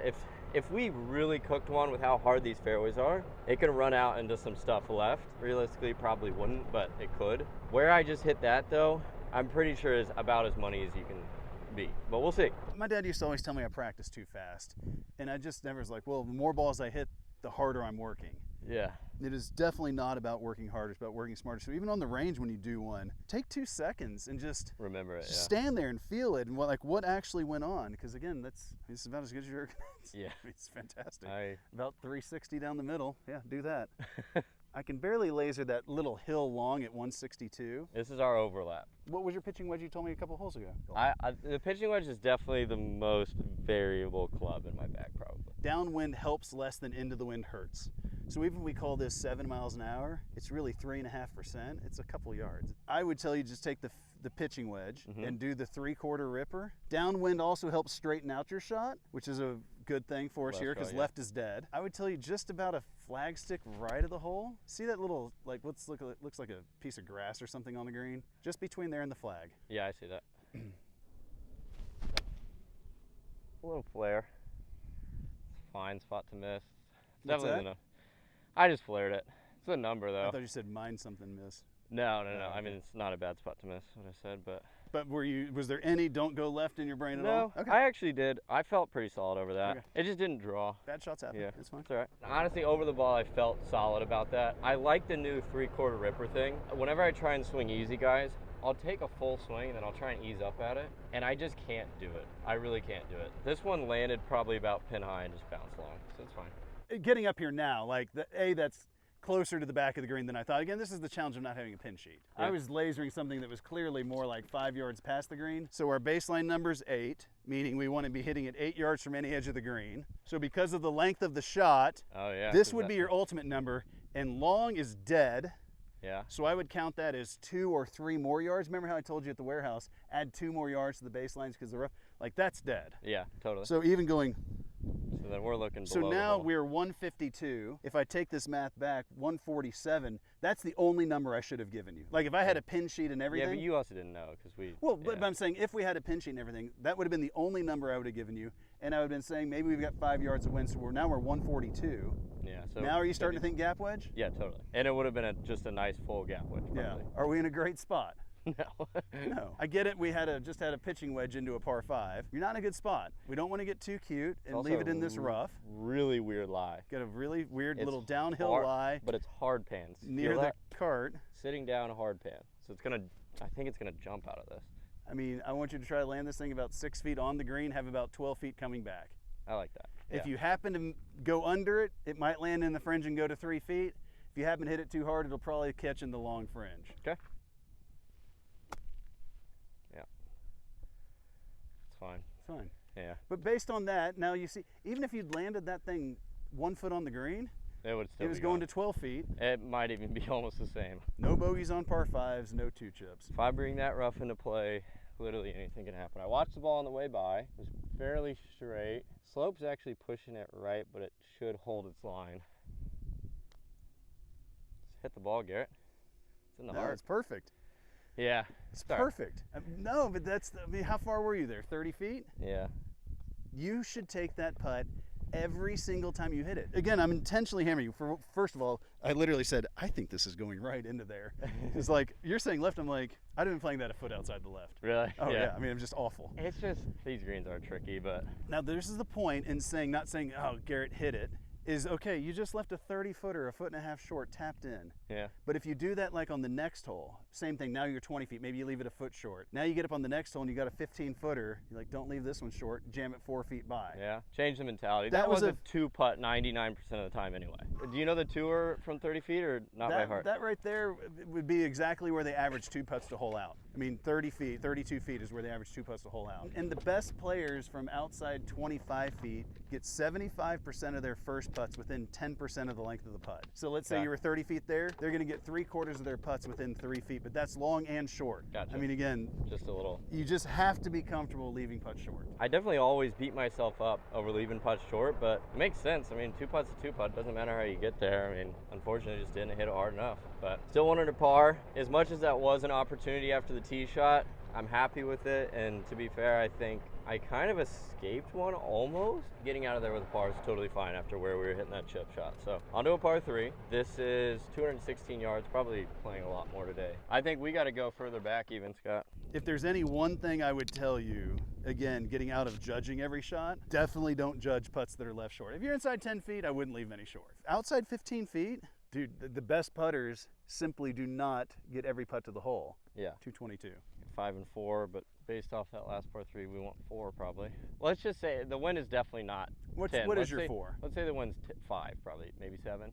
[SPEAKER 1] if we really cooked one with how hard these fairways are, it could run out into some stuff left. Realistically, probably wouldn't, but it could. Where I just hit that, though, I'm pretty sure is about as money as you can be, but we'll see.
[SPEAKER 2] My dad used to always tell me I practice too fast, and I just never was like, well, the more balls I hit, the harder I'm working.
[SPEAKER 1] Yeah.
[SPEAKER 2] It is definitely not about working harder, it's about working smarter. So even on the range when you do one, take 2 seconds and just
[SPEAKER 1] Remember it, yeah.
[SPEAKER 2] stand there and feel it and what actually went on. Because again, it's about as good as you're gonna.
[SPEAKER 1] Yeah.
[SPEAKER 2] It's fantastic.
[SPEAKER 1] I
[SPEAKER 2] About 360 down the middle. Yeah, do that. I can barely laser that little hill long at 162.
[SPEAKER 1] This is our overlap.
[SPEAKER 2] What was your pitching wedge you told me a couple holes ago?
[SPEAKER 1] The pitching wedge is definitely the most variable club in my bag, probably.
[SPEAKER 2] Downwind helps less than into the wind hurts. So even if we call this 7 miles an hour, it's really 3.5%. It's a couple yards. I would tell you just take the pitching wedge and do the 3/4 ripper. Downwind also helps straighten out your shot, which is a good thing for us
[SPEAKER 1] Left
[SPEAKER 2] here because
[SPEAKER 1] shot, yeah.
[SPEAKER 2] left is dead. I would tell you just about a flag stick right of the hole. See that little, like, looks like a piece of grass or something on the green? Just between there and the flag.
[SPEAKER 1] Yeah, I see that. A little flare. It's a fine spot to miss. It's
[SPEAKER 2] What's
[SPEAKER 1] definitely
[SPEAKER 2] that?
[SPEAKER 1] I just flared it. It's a number though.
[SPEAKER 2] I thought you said mind something miss.
[SPEAKER 1] No.
[SPEAKER 2] Oh,
[SPEAKER 1] I mean,
[SPEAKER 2] okay.
[SPEAKER 1] it's not a bad spot to miss, what I said, but.
[SPEAKER 2] But was there any don't go left in your brain at all?
[SPEAKER 1] No, I actually did. I felt pretty solid over that.
[SPEAKER 2] Okay.
[SPEAKER 1] It just didn't draw.
[SPEAKER 2] Bad shots happen.
[SPEAKER 1] Yeah,
[SPEAKER 2] It's fine.
[SPEAKER 1] It's all right. Honestly, over the ball, I felt solid about that. I like the new 3/4 ripper thing. Whenever I try and swing easy, guys, I'll take a full swing and then I'll try and ease up at it, and I just can't do it. I really can't do it. This one landed probably about pin high and just bounced long, so it's fine.
[SPEAKER 2] Getting up here now, like that's closer to the back of the green than I thought. Again, this is the challenge of not having a pin sheet.
[SPEAKER 1] Yeah.
[SPEAKER 2] I was lasering something that was clearly more like 5 yards past the green. So our baseline number's 8, meaning we want to be hitting it 8 yards from any edge of the green. So because of the length of the shot,
[SPEAKER 1] Oh yeah.
[SPEAKER 2] this would be your ultimate number, and long is dead.
[SPEAKER 1] Yeah.
[SPEAKER 2] So I would count that as 2 or 3 more yards. Remember how I told you at the warehouse, add 2 more yards to the baselines because the rough, like that's dead.
[SPEAKER 1] Yeah, totally.
[SPEAKER 2] So even going,
[SPEAKER 1] So then we're looking
[SPEAKER 2] so
[SPEAKER 1] below the
[SPEAKER 2] now
[SPEAKER 1] hole.
[SPEAKER 2] we're 152. If I take this math back, 147, that's the only number I should have given you. Like if I had a pin sheet and
[SPEAKER 1] Yeah,
[SPEAKER 2] everything.
[SPEAKER 1] but you also didn't know because we.
[SPEAKER 2] Well, but
[SPEAKER 1] yeah.
[SPEAKER 2] I'm saying if we had a pin sheet and everything, that would have been the only number I would have given you. And I would have been saying maybe we've got 5 yards of wind, so now we're 142.
[SPEAKER 1] Yeah. So
[SPEAKER 2] Now are you starting to think gap wedge?
[SPEAKER 1] Yeah, totally. And it would have been just a nice full gap wedge.
[SPEAKER 2] Yeah.
[SPEAKER 1] Probably.
[SPEAKER 2] Are we in a great spot?
[SPEAKER 1] No.
[SPEAKER 2] No. I get it. We just had a pitching wedge into a par 5. You're not in a good spot. We don't want to get too cute and
[SPEAKER 1] Also
[SPEAKER 2] leave it in this rough.
[SPEAKER 1] Really weird lie.
[SPEAKER 2] Got a really weird
[SPEAKER 1] It's
[SPEAKER 2] little downhill
[SPEAKER 1] hard,
[SPEAKER 2] lie
[SPEAKER 1] but it's hard pans.
[SPEAKER 2] near
[SPEAKER 1] Feel
[SPEAKER 2] the
[SPEAKER 1] that?
[SPEAKER 2] cart.
[SPEAKER 1] Sitting down hard pan. So I think it's gonna jump out of this.
[SPEAKER 2] I mean, I want you to try to land this thing about 6 feet on the green, have about 12 feet coming back.
[SPEAKER 1] I like that.
[SPEAKER 2] If
[SPEAKER 1] Yeah.
[SPEAKER 2] you happen to go under it, it might land in the fringe and go to 3 feet. If you happen to hit it too hard, it'll probably catch in the long fringe.
[SPEAKER 1] Okay. Yeah. It's fine.
[SPEAKER 2] Fine.
[SPEAKER 1] Yeah.
[SPEAKER 2] But based on that, now you see, even if you'd landed that thing 1 foot on the green,
[SPEAKER 1] It would still
[SPEAKER 2] it was
[SPEAKER 1] be
[SPEAKER 2] going
[SPEAKER 1] gone.
[SPEAKER 2] to 12 feet.
[SPEAKER 1] It might even be almost the same.
[SPEAKER 2] No bogeys on par 5s, no 2 chips.
[SPEAKER 1] If I bring that rough into play, literally anything can happen. I watched the ball on the way by. It was fairly straight. Slope's actually pushing it right, but it should hold its line. Just hit the ball, Garrett. It's in the
[SPEAKER 2] No,
[SPEAKER 1] heart.
[SPEAKER 2] it's perfect.
[SPEAKER 1] Yeah.
[SPEAKER 2] It's
[SPEAKER 1] Sorry.
[SPEAKER 2] perfect. No, but I mean, how far were you there? 30 feet?
[SPEAKER 1] Yeah.
[SPEAKER 2] You should take that putt every single time you hit it. Again, I'm intentionally hammering you. First of all, I literally said, I think this is going right into there. It's like, you're saying left, I'm like, I'd have been playing that a foot outside the left.
[SPEAKER 1] Really?
[SPEAKER 2] Oh yeah, I mean, I'm just awful.
[SPEAKER 1] It's just, these greens are tricky, but
[SPEAKER 2] Now this is the point in saying, not saying, oh, Garrett hit it, is okay, you just left a 30-footer, a 1.5 foot short, tapped in.
[SPEAKER 1] yeah.
[SPEAKER 2] But if you do that like on the next hole, same thing, now you're 20 feet, maybe you leave it a foot short. Now you get up on the next hole and you got a 15-footer, you're like, don't leave this one short, jam it 4 feet by.
[SPEAKER 1] Yeah. Change the mentality.
[SPEAKER 2] That
[SPEAKER 1] That
[SPEAKER 2] was
[SPEAKER 1] was a 2-putt 99% of the time anyway. Do you know the tour from 30 feet or not by heart?
[SPEAKER 2] That right there would be exactly where they average 2 putts to hole out. I mean, 30 feet, 32 feet is where they average 2 putts to hole out. And the best players from outside 25 feet get 75% of their first putts within 10% of the length of the putt. So let's say
[SPEAKER 1] Okay.
[SPEAKER 2] you were 30 feet there, they're going to get 3/4 of their putts within 3 feet, but that's long and short.
[SPEAKER 1] Gotcha.
[SPEAKER 2] I mean, again,
[SPEAKER 1] Just a little.
[SPEAKER 2] you just have to be comfortable leaving putts short.
[SPEAKER 1] I definitely always beat myself up over leaving putts short, but it makes sense. I mean, 2 putts to 2 putt, doesn't matter how you get there. I mean, unfortunately, just didn't hit it hard enough. But still 1 under par. As much as that was an opportunity after the tee shot, I'm happy with it. And to be fair, I think I kind of escaped one almost. Getting out of there with a par is totally fine after where we were hitting that chip shot. So onto a par 3. This is 216 yards, probably playing a lot more today. I think we got to go further back even, Scott.
[SPEAKER 2] If there's any one thing I would tell you, again, getting out of judging every shot, definitely don't judge putts that are left short. If you're inside 10 feet, I wouldn't leave any short. Outside 15 feet, dude, the best putters simply do not get every putt to the hole.
[SPEAKER 1] Yeah.
[SPEAKER 2] 222.
[SPEAKER 1] 5 and 4, but based off that last par 3, we want 4 probably. Let's just say the wind is definitely not 10.
[SPEAKER 2] What
[SPEAKER 1] Let's
[SPEAKER 2] is your
[SPEAKER 1] say,
[SPEAKER 2] 4?
[SPEAKER 1] Let's say the wind's 5, probably, maybe 7.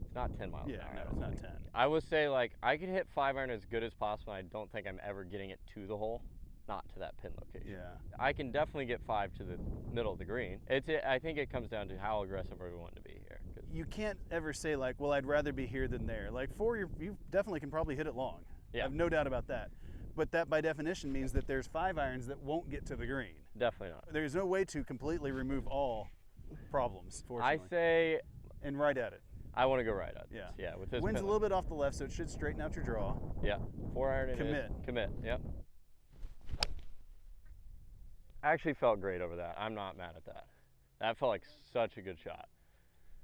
[SPEAKER 1] It's not 10 miles an
[SPEAKER 2] Yeah,
[SPEAKER 1] hour.
[SPEAKER 2] no,
[SPEAKER 1] I
[SPEAKER 2] it's
[SPEAKER 1] don't
[SPEAKER 2] not
[SPEAKER 1] think.
[SPEAKER 2] 10.
[SPEAKER 1] I would say like I could hit 5 iron as good as possible. I don't think I'm ever getting it to the hole, not to that pin location.
[SPEAKER 2] Yeah.
[SPEAKER 1] I can definitely get 5 to the middle of the green. I think it comes down to how aggressive are we want to be here. 'Cause
[SPEAKER 2] You can't ever say like, well, I'd rather be here than there. Like 4, you definitely can probably hit it long.
[SPEAKER 1] Yeah.
[SPEAKER 2] I have no doubt about that. But that by definition means that there's 5 irons that won't get to the green.
[SPEAKER 1] definitely not.
[SPEAKER 2] There's no way to completely remove all problems,
[SPEAKER 1] I
[SPEAKER 2] fortunately.
[SPEAKER 1] say
[SPEAKER 2] And right at it.
[SPEAKER 1] I want to go right at this.
[SPEAKER 2] Yeah.
[SPEAKER 1] Yeah, with this
[SPEAKER 2] Wind's
[SPEAKER 1] pin
[SPEAKER 2] a little bit off the left, so it should straighten out your draw.
[SPEAKER 1] Yeah, 4-iron it
[SPEAKER 2] Commit.
[SPEAKER 1] is. Commit, yep. I actually felt great over that. I'm not mad at that. That felt like such a good shot.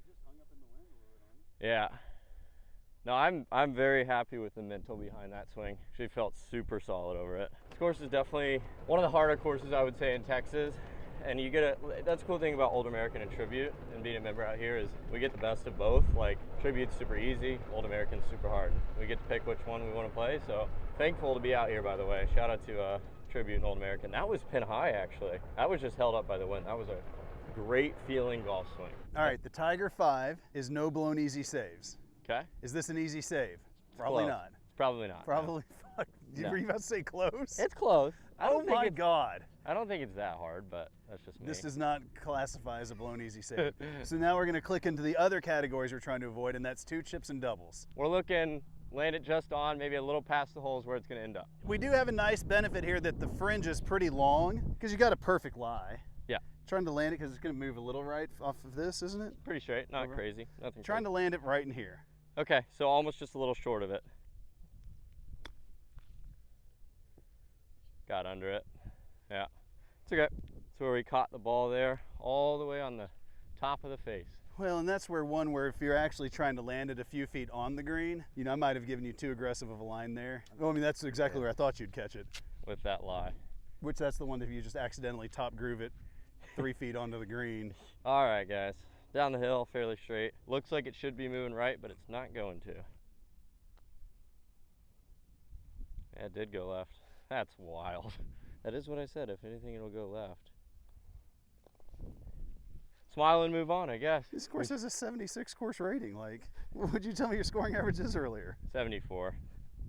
[SPEAKER 2] Just hung up in the wind a little bit on you.
[SPEAKER 1] Yeah. No, I'm very happy with the mental behind that swing. She felt super solid over it. This course is definitely one of the harder courses, I would say, in Texas. And you get that's the cool thing about Old American and Tribute and being a member out here is we get the best of both. Like, Tribute's super easy, Old American's super hard. We get to pick which one we want to play, so thankful to be out here, by the way. Shout out to Tribute and Old American. That was pin high, actually. That was just held up by the wind. That was a great feeling golf swing.
[SPEAKER 2] All right, the Tiger 5 is no blown easy saves.
[SPEAKER 1] Okay.
[SPEAKER 2] Is this an easy save? Probably not.
[SPEAKER 1] It's probably not.
[SPEAKER 2] Probably. Fuck.
[SPEAKER 1] No.
[SPEAKER 2] Were you about to say close?
[SPEAKER 1] It's close.
[SPEAKER 2] Oh my God.
[SPEAKER 1] I don't think it's that hard, but that's just me.
[SPEAKER 2] This does not classify as a blown easy save. So now we're going to click into the other categories we're trying to avoid, and that's 2 chips and doubles.
[SPEAKER 1] We're looking, land it just on, maybe a little past the holes where it's going to end up.
[SPEAKER 2] We do have a nice benefit here that the fringe is pretty long because you got a perfect lie.
[SPEAKER 1] Yeah.
[SPEAKER 2] Trying to land it because it's going to move a little right off of this, isn't it?
[SPEAKER 1] Pretty straight, not crazy, nothing
[SPEAKER 2] Trying
[SPEAKER 1] crazy.
[SPEAKER 2] to land it right in here.
[SPEAKER 1] Okay, so almost just a little short of it. Got under it. Yeah, it's okay. It's where we caught the ball there, all the way on the top of the face.
[SPEAKER 2] Well, and that's where if you're actually trying to land it a few feet on the green, you know, I might have given you too aggressive of a line there. Well, I mean, that's exactly where I thought you'd catch it.
[SPEAKER 1] With that lie.
[SPEAKER 2] Which that's the one that if you just accidentally top groove it 3 feet onto the green.
[SPEAKER 1] All right, guys. Down the hill, fairly straight. Looks like it should be moving right, but it's not going to. Yeah, it did go left. That's wild. That is what I said. If anything, it'll go left. Smile and move on, I guess.
[SPEAKER 2] This course has a 76 course rating. Like, what would you tell me your scoring average is earlier?
[SPEAKER 1] 74.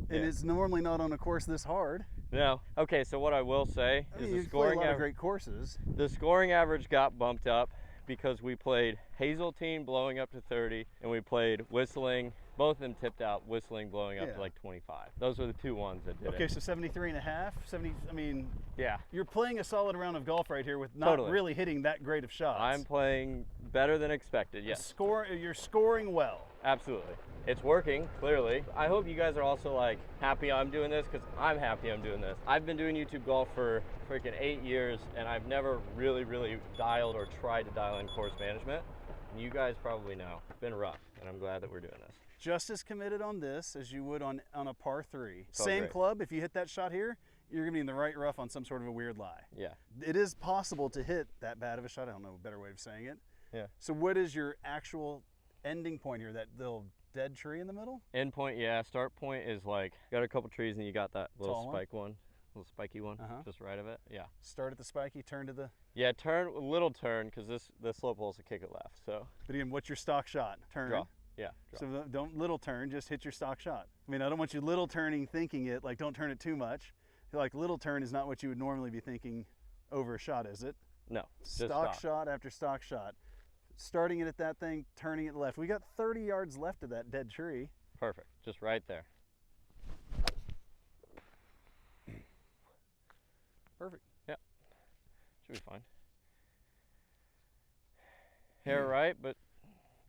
[SPEAKER 2] And
[SPEAKER 1] Yeah.
[SPEAKER 2] it's normally not on a course this hard.
[SPEAKER 1] No. Okay, so what I will say
[SPEAKER 2] I
[SPEAKER 1] is
[SPEAKER 2] mean,
[SPEAKER 1] the
[SPEAKER 2] you play a
[SPEAKER 1] scoring
[SPEAKER 2] lot of
[SPEAKER 1] average.
[SPEAKER 2] great courses.
[SPEAKER 1] The scoring average got bumped up because we played Hazeltine blowing up to 30, and we played Whistling. Both of them tipped out, Whistling blowing up to like 25. Those were the 2 ones that did it.
[SPEAKER 2] Okay, so 73 and a half, 70, I mean,
[SPEAKER 1] Yeah.
[SPEAKER 2] you're playing a solid round of golf right here with not
[SPEAKER 1] Totally.
[SPEAKER 2] really hitting that great of shots.
[SPEAKER 1] I'm playing better than expected, yes.
[SPEAKER 2] You're scoring well.
[SPEAKER 1] Absolutely. It's working, clearly. I hope you guys are also like happy I'm doing this because I'm happy I'm doing this. I've been doing YouTube golf for freaking 8 years and I've never really dialed or tried to dial in course management. And you guys probably know. It's been rough and I'm glad that we're doing this.
[SPEAKER 2] Just as committed on this as you would on a par 3.
[SPEAKER 1] Felt
[SPEAKER 2] Same
[SPEAKER 1] great.
[SPEAKER 2] club, if you hit that shot here, you're gonna be in the right rough on some sort of a weird lie.
[SPEAKER 1] Yeah.
[SPEAKER 2] It is possible to hit that bad of a shot. I don't know a better way of saying it.
[SPEAKER 1] Yeah.
[SPEAKER 2] So what is your actual ending point here? That little dead tree in the middle?
[SPEAKER 1] End point, yeah. Start point is like, got a couple trees and you got that little
[SPEAKER 2] Tall one?
[SPEAKER 1] spike one. Little spiky one, just right of it. Yeah.
[SPEAKER 2] Start at the spiky, turn to the...
[SPEAKER 1] Yeah, turn, a little turn, because the slope hole's a kick it left, so.
[SPEAKER 2] But again, what's your stock shot? Turn.
[SPEAKER 1] Draw. Yeah, draw.
[SPEAKER 2] So don't little turn, just hit your stock shot. I mean, I don't want you little turning thinking it, like don't turn it too much. Like little turn is not what you would normally be thinking over a shot, is it?
[SPEAKER 1] No, just
[SPEAKER 2] Stock shot after stock shot. Starting it at that thing, turning it left. We got 30 yards left of that dead tree.
[SPEAKER 1] Perfect, just right there.
[SPEAKER 2] Perfect.
[SPEAKER 1] Yeah, should be fine. Hair right, but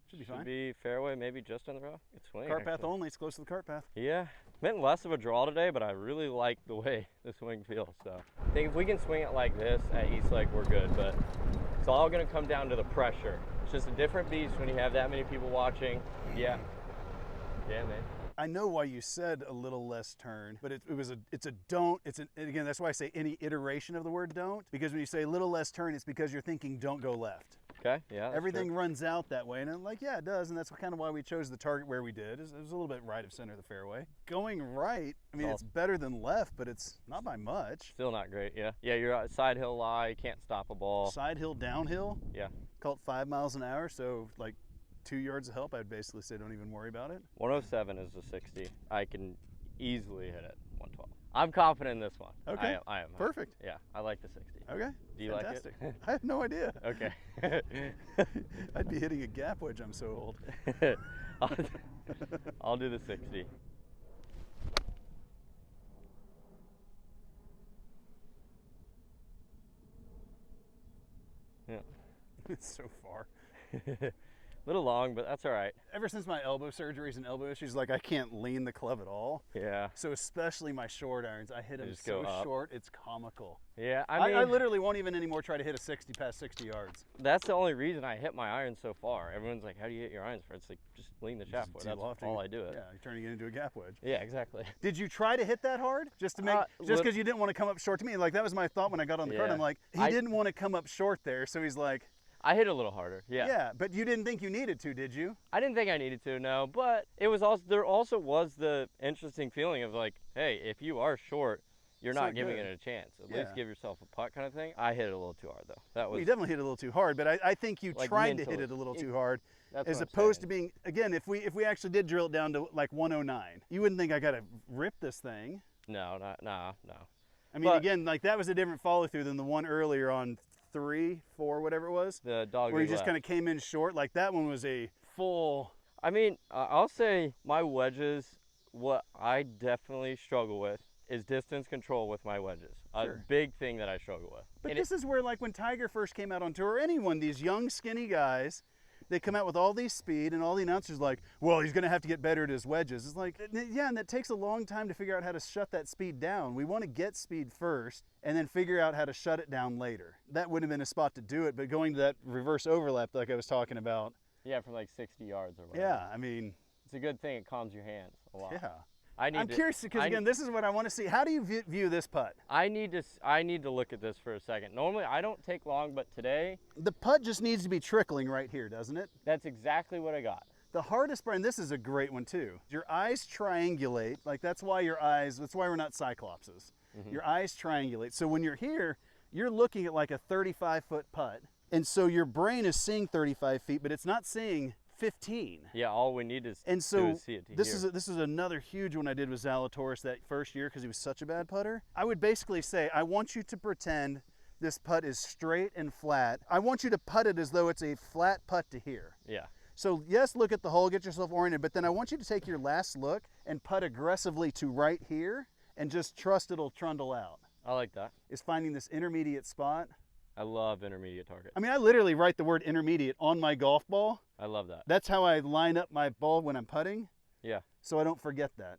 [SPEAKER 2] Should be fine.
[SPEAKER 1] should be fairway, maybe just on the rough. Good swing.
[SPEAKER 2] Cart path
[SPEAKER 1] actually.
[SPEAKER 2] only, it's close to the cart path.
[SPEAKER 1] Yeah, meant less of a draw today, but I really like the way the swing feels. So I think if we can swing it like this at East Lake, we're good. But it's all going to come down to the pressure. It's just a different beast when you have that many people watching. Yeah, man.
[SPEAKER 2] I know why you said a little less turn, but it's a don't. And again, that's why I say any iteration of the word don't, because when you say a little less turn, it's because you're thinking don't go left.
[SPEAKER 1] Okay, yeah. that's
[SPEAKER 2] Everything
[SPEAKER 1] true.
[SPEAKER 2] runs out that way, and I'm like, yeah, it does, and that's kind of why we chose the target where we did. It was a little bit right of center of the fairway. Going right, I mean,
[SPEAKER 1] Oh.
[SPEAKER 2] it's better than left, but it's not by much.
[SPEAKER 1] Still not great, yeah. Yeah, you're a side hill lie, you can't stop a ball.
[SPEAKER 2] Side hill, downhill,
[SPEAKER 1] Yeah.
[SPEAKER 2] call it 5 miles an hour, so like 2 yards of help, I'd basically say don't even worry about it.
[SPEAKER 1] 107 is the 60. I can easily hit it. 112. I'm confident in this one.
[SPEAKER 2] Okay.
[SPEAKER 1] I am.
[SPEAKER 2] Perfect.
[SPEAKER 1] Yeah, I like the 60.
[SPEAKER 2] Okay.
[SPEAKER 1] Do you
[SPEAKER 2] Fantastic.
[SPEAKER 1] like it?
[SPEAKER 2] I have no idea.
[SPEAKER 1] Okay.
[SPEAKER 2] I'd be hitting a gap wedge, I'm so old.
[SPEAKER 1] I'll do the 60. Yeah.
[SPEAKER 2] It's so far.
[SPEAKER 1] Little long, but that's all right.
[SPEAKER 2] Ever since my elbow surgeries and elbow issues, like I can't lean the club at all.
[SPEAKER 1] Yeah.
[SPEAKER 2] So especially my short irons, I hit them
[SPEAKER 1] just
[SPEAKER 2] so
[SPEAKER 1] go up.
[SPEAKER 2] short, it's comical.
[SPEAKER 1] Yeah, I mean,
[SPEAKER 2] I literally won't even anymore try to hit a 60 past 60 yards.
[SPEAKER 1] that's the only reason I hit my irons so far. Everyone's like, how do you hit your irons for? It's like, just lean the shaft forward. That's all I do it.
[SPEAKER 2] Yeah, you're turning it into a gap wedge.
[SPEAKER 1] Yeah, exactly.
[SPEAKER 2] Did you try to hit that hard? Just to make, just because you didn't want to come up short to me? Like, that was my thought when I got on the cart. I'm like, he didn't want to come up short there, so he's like,
[SPEAKER 1] I hit a little harder, yeah.
[SPEAKER 2] Yeah, but you didn't think you needed to, did you?
[SPEAKER 1] I didn't think I needed to, no. But it was also, there also was the interesting feeling of like, hey, if you are short, you're not giving it a chance. At least give yourself a putt kind of thing. I hit it a little too hard though. That was.
[SPEAKER 2] You definitely hit it a little too hard, but I think you
[SPEAKER 1] like
[SPEAKER 2] tried to hit it a little too hard, as
[SPEAKER 1] what
[SPEAKER 2] opposed to being, again, if we actually did drill it down to like 109, you wouldn't think I got to rip this thing.
[SPEAKER 1] No.
[SPEAKER 2] I mean, again, like that was a different follow through than the one earlier on 3, 4, whatever it was.
[SPEAKER 1] The dog
[SPEAKER 2] where you just kind of came in short. Like that one was a full.
[SPEAKER 1] I mean, I'll say my wedges, what I definitely struggle with is distance control with my wedges. A big thing that I struggle with.
[SPEAKER 2] But this is where, like when Tiger first came out on tour, anyone, these young skinny guys, they come out with all these speed and all the announcers like, well, he's going to have to get better at his wedges. It's like, yeah, and that takes a long time to figure out how to shut that speed down. We want to get speed first and then figure out how to shut it down later. That would have been a spot to do it, but going to that reverse overlap like I was talking about.
[SPEAKER 1] Yeah, from like 60 yards or whatever.
[SPEAKER 2] Yeah, I mean.
[SPEAKER 1] It's a good thing. It calms your hands a lot.
[SPEAKER 2] Yeah.
[SPEAKER 1] I'm
[SPEAKER 2] curious because, again, this is what I want to see. How do you view this putt?
[SPEAKER 1] I need to look at this for a second. Normally, I don't take long, but today...
[SPEAKER 2] The putt just needs to be trickling right here, doesn't it?
[SPEAKER 1] That's exactly what I got.
[SPEAKER 2] The hardest part, and this is a great one too, your eyes triangulate. Like that's why we're not cyclopses. Your eyes triangulate. So when you're here, you're looking at like a 35-foot putt. And so your brain is seeing 35 feet, but it's not seeing 15.
[SPEAKER 1] Yeah, all we need is
[SPEAKER 2] and so
[SPEAKER 1] to see it to
[SPEAKER 2] this is another huge one I did with Zalatoris that first year because he was such a bad putter. I would basically say, I want you to pretend this putt is straight and flat. I want you to putt it as though it's a flat putt to here.
[SPEAKER 1] Yeah.
[SPEAKER 2] So yes, look at the hole, get yourself oriented, but then I want you to take your last look and putt aggressively to right here and just trust it'll trundle out.
[SPEAKER 1] I like that.
[SPEAKER 2] Is finding this intermediate spot.
[SPEAKER 1] I love intermediate target.
[SPEAKER 2] I mean, I literally write the word intermediate on my golf ball.
[SPEAKER 1] I love that.
[SPEAKER 2] That's how I line up my ball when I'm putting.
[SPEAKER 1] Yeah.
[SPEAKER 2] So I don't forget that.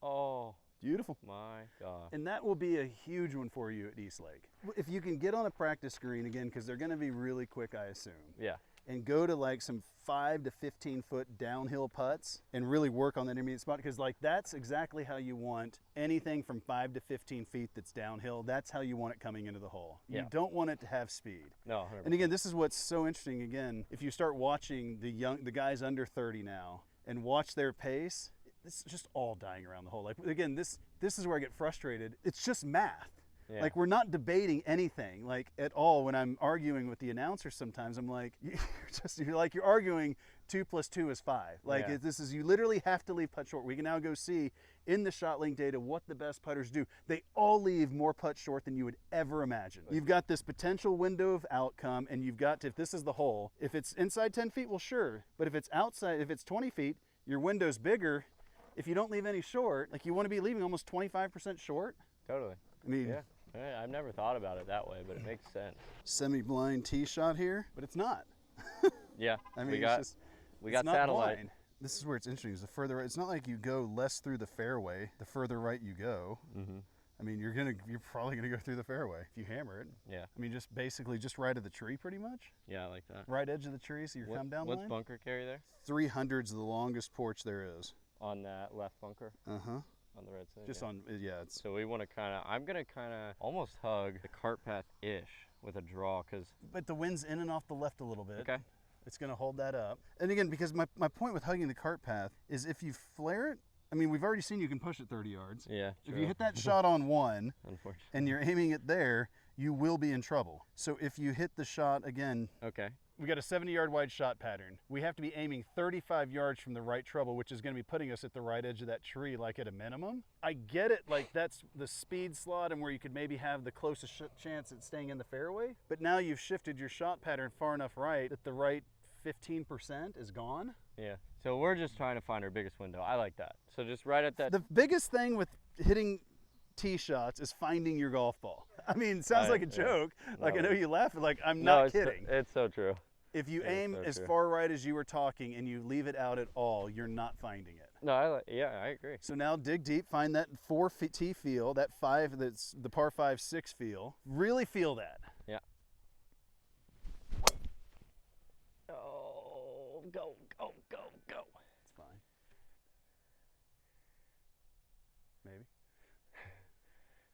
[SPEAKER 1] Oh.
[SPEAKER 2] Beautiful.
[SPEAKER 1] My God.
[SPEAKER 2] And that will be a huge one for you at Eastlake. If you can get on a practice green, again, because they're going to be really quick, I assume.
[SPEAKER 1] Yeah.
[SPEAKER 2] And go to like some 5 to 15 foot downhill putts and really work on that intermediate spot, because like that's exactly how you want anything from 5 to 15 feet that's downhill. That's how you want it coming into the hole. You don't want it to have speed.
[SPEAKER 1] No, 100%.
[SPEAKER 2] And again, this is what's so interesting. Again, if you start watching the guys under 30 now and watch their pace, it's just all dying around the hole. Like again, this is where I get frustrated. It's just math. Yeah. Like we're not debating anything like at all. When I'm arguing with the announcers, sometimes I'm like, you're arguing 2 + 2 is 5. Like you literally have to leave putt short. We can now go see in the shot link data what the best putters do. They all leave more putt short than you would ever imagine. You've got this potential window of outcome, and you've got to, if this is the hole, if it's inside 10 feet, well, sure. But if it's outside, if it's 20 feet, your window's bigger. If you don't leave any short, like you want to be leaving almost 25% short.
[SPEAKER 1] Totally.
[SPEAKER 2] I mean,
[SPEAKER 1] yeah. I've never thought about it that way, but it makes sense.
[SPEAKER 2] Semi-blind tee shot here, but it's not.
[SPEAKER 1] Yeah.
[SPEAKER 2] I mean,
[SPEAKER 1] we got satellite.
[SPEAKER 2] Blind. This is where it's interesting. Is the further right, it's not like you go less through the fairway the further right you go. I mean, you're probably gonna go through the fairway if you hammer it.
[SPEAKER 1] Yeah. I
[SPEAKER 2] mean, just basically just right of the tree, pretty much.
[SPEAKER 1] Yeah, I like that.
[SPEAKER 2] Right edge of the tree, so you come down line.
[SPEAKER 1] What's bunker carry there?
[SPEAKER 2] 300's the longest porch there is.
[SPEAKER 1] On that left bunker?
[SPEAKER 2] Uh-huh.
[SPEAKER 1] On the right side?
[SPEAKER 2] Just on, yeah.
[SPEAKER 1] So we want to I'm going to almost hug the cart path-ish with a draw, because...
[SPEAKER 2] But the wind's in and off the left a little bit.
[SPEAKER 1] Okay.
[SPEAKER 2] It's going to hold that up. And again, because my point with hugging the cart path is if you flare it, I mean, we've already seen you can push it 30 yards.
[SPEAKER 1] Yeah,
[SPEAKER 2] true. If you hit that shot on one,
[SPEAKER 1] unfortunately,
[SPEAKER 2] and you're aiming it there, you will be in trouble. So if you hit the shot again...
[SPEAKER 1] Okay.
[SPEAKER 2] We got a 70-yard wide shot pattern. We have to be aiming 35 yards from the right treble, which is going to be putting us at the right edge of that tree, like at a minimum. I get it, like that's the speed slot and where you could maybe have the closest chance at staying in the fairway. But now you've shifted your shot pattern far enough right that the right 15% is gone.
[SPEAKER 1] Yeah. So we're just trying to find our biggest window. I like that. So just right at that.
[SPEAKER 2] The biggest thing with hitting tee shots is finding your golf ball. I mean, it sounds like a joke. Like, I know you laugh, but like, I'm not kidding.
[SPEAKER 1] It's so true.
[SPEAKER 2] If you aim as far right as you were talking and you leave it out at all, you're not finding it.
[SPEAKER 1] No, I agree.
[SPEAKER 2] So now dig deep, find that 4-tee feel, that 5, that's the par 5-6 feel. Really feel that.
[SPEAKER 1] Yeah. Oh, go, go, go, go.
[SPEAKER 2] It's fine. Maybe.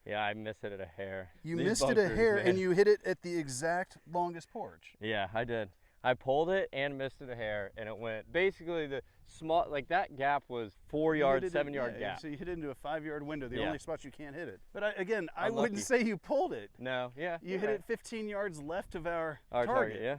[SPEAKER 1] Yeah, I missed it at a hair.
[SPEAKER 2] You missed it a hair, and you hit it at the exact longest porch.
[SPEAKER 1] Yeah, I did. I pulled it and missed it a hair, and it went basically the small, like that gap was 4 yards, 7 yard gap.
[SPEAKER 2] So you hit it into a 5-yard window, the only spot you can't hit it. But again, I
[SPEAKER 1] Unlucky.
[SPEAKER 2] wouldn't say you pulled it.
[SPEAKER 1] No, yeah.
[SPEAKER 2] You hit it 15 yards left of our target.
[SPEAKER 1] Target, yeah.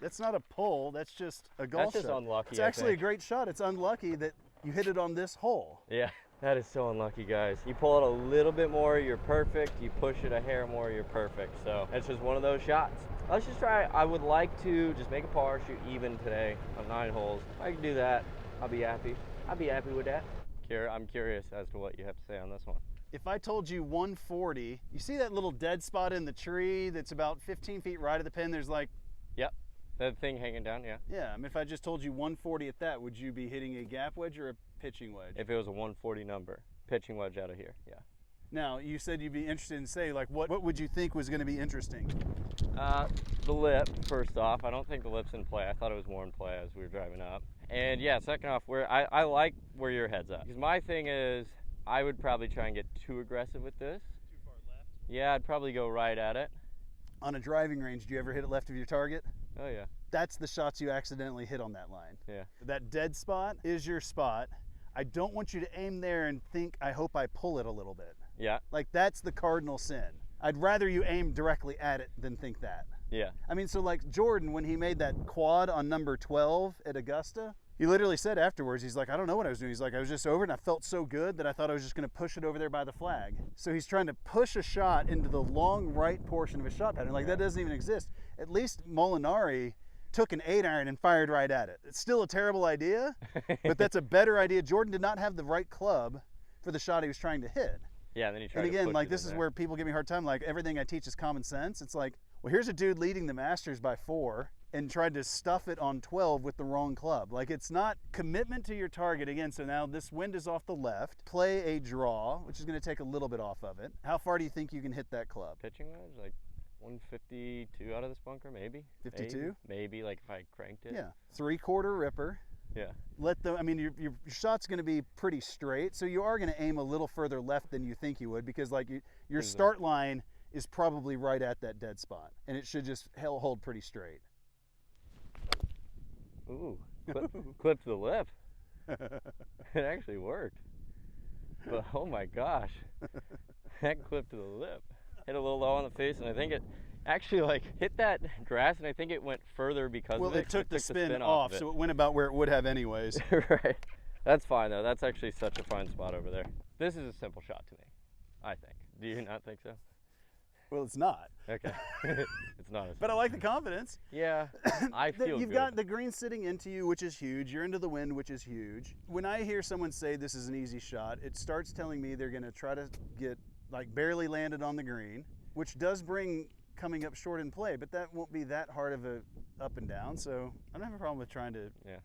[SPEAKER 2] That's not a pull, that's just a golf shot.
[SPEAKER 1] That's just unlucky,
[SPEAKER 2] It's actually a great shot. It's unlucky that you hit it on this hole.
[SPEAKER 1] Yeah, that is so unlucky, guys. You pull it a little bit more, you're perfect. You push it a hair more, you're perfect. So it's just one of those shots. Let's just try. I would like to just make a par, shoot even today on 9 holes. If I can do that, I'll be happy. I'll be happy with that. I'm curious as to what you have to say on this one.
[SPEAKER 2] If I told you 140, you see that little dead spot in the tree that's about 15 feet right of the pin? There's like...
[SPEAKER 1] Yep, that thing hanging down, yeah.
[SPEAKER 2] Yeah, I mean, if I just told you 140 at that, would you be hitting a gap wedge or a pitching wedge?
[SPEAKER 1] If it was a 140 number, pitching wedge out of here, yeah.
[SPEAKER 2] Now, you said you'd be interested in, say, like, what would you think was going to be interesting?
[SPEAKER 1] The lip, first off. I don't think the lip's in play. I thought it was more in play as we were driving up. And yeah, second off, I like where your head's at. Because my thing is, I would probably try and get too aggressive with this.
[SPEAKER 2] Too far left?
[SPEAKER 1] Yeah, I'd probably go right at it.
[SPEAKER 2] On a driving range, do you ever hit it left of your target?
[SPEAKER 1] Oh, yeah.
[SPEAKER 2] That's the shots you accidentally hit on that line.
[SPEAKER 1] Yeah.
[SPEAKER 2] That dead spot is your spot. I don't want you to aim there and think, I hope I pull it a little bit.
[SPEAKER 1] Yeah.
[SPEAKER 2] Like, that's the cardinal sin. I'd rather you aim directly at it than think that.
[SPEAKER 1] Yeah.
[SPEAKER 2] I mean, so like Jordan, when he made that quad on number 12 at Augusta, he literally said afterwards, he's like, I don't know what I was doing. He's like, I was just over it and I felt so good that I thought I was just going to push it over there by the flag. So he's trying to push a shot into the long right portion of his shot pattern. Like, that doesn't even exist. At least Molinari took an 8-iron and fired right at it. It's still a terrible idea, but that's a better idea. Jordan did not have the right club for the shot he was trying to hit.
[SPEAKER 1] Yeah, and then he tried
[SPEAKER 2] and again,
[SPEAKER 1] to push
[SPEAKER 2] like,
[SPEAKER 1] it
[SPEAKER 2] this is where people give me a hard time. Like, everything I teach is common sense. It's like, well, here's a dude leading the Masters by 4 and tried to stuff it on 12 with the wrong club. Like, it's not commitment to your target. Again, so now this wind is off the left. Play a draw, which is going to take a little bit off of it. How far do you think you can hit that club?
[SPEAKER 1] Pitching wedge, like 152 out of this bunker, maybe.
[SPEAKER 2] 52?
[SPEAKER 1] Maybe, like if I cranked it.
[SPEAKER 2] Yeah. 3/4 ripper.
[SPEAKER 1] Yeah.
[SPEAKER 2] I mean, your shot's going to be pretty straight, so you are going to aim a little further left than you think you would, because like your start line is probably right at that dead spot, and it should just hold pretty straight.
[SPEAKER 1] Ooh, clipped the lip. It actually worked. But oh my gosh, that clipped to the lip. Hit a little low on the face, and I think it actually like hit that grass, and I think it went further because of it.
[SPEAKER 2] Well, it took the spin off, so it went about where it would have anyways.
[SPEAKER 1] Right. That's fine though. That's actually such a fine spot over there. This is a simple shot to me, I think. Do you not think so?
[SPEAKER 2] Well, it's not.
[SPEAKER 1] Okay. It's not.
[SPEAKER 2] But I like the confidence.
[SPEAKER 1] Yeah, I feel
[SPEAKER 2] You've
[SPEAKER 1] good.
[SPEAKER 2] got the green sitting into you, which is huge. You're into the wind, which is huge. When I hear someone say this is an easy shot, it starts telling me they're going to try to get like barely landed on the green, which does bring coming up short in play, but that won't be that hard of a up and down. So I don't have a problem with trying to.
[SPEAKER 1] Yeah.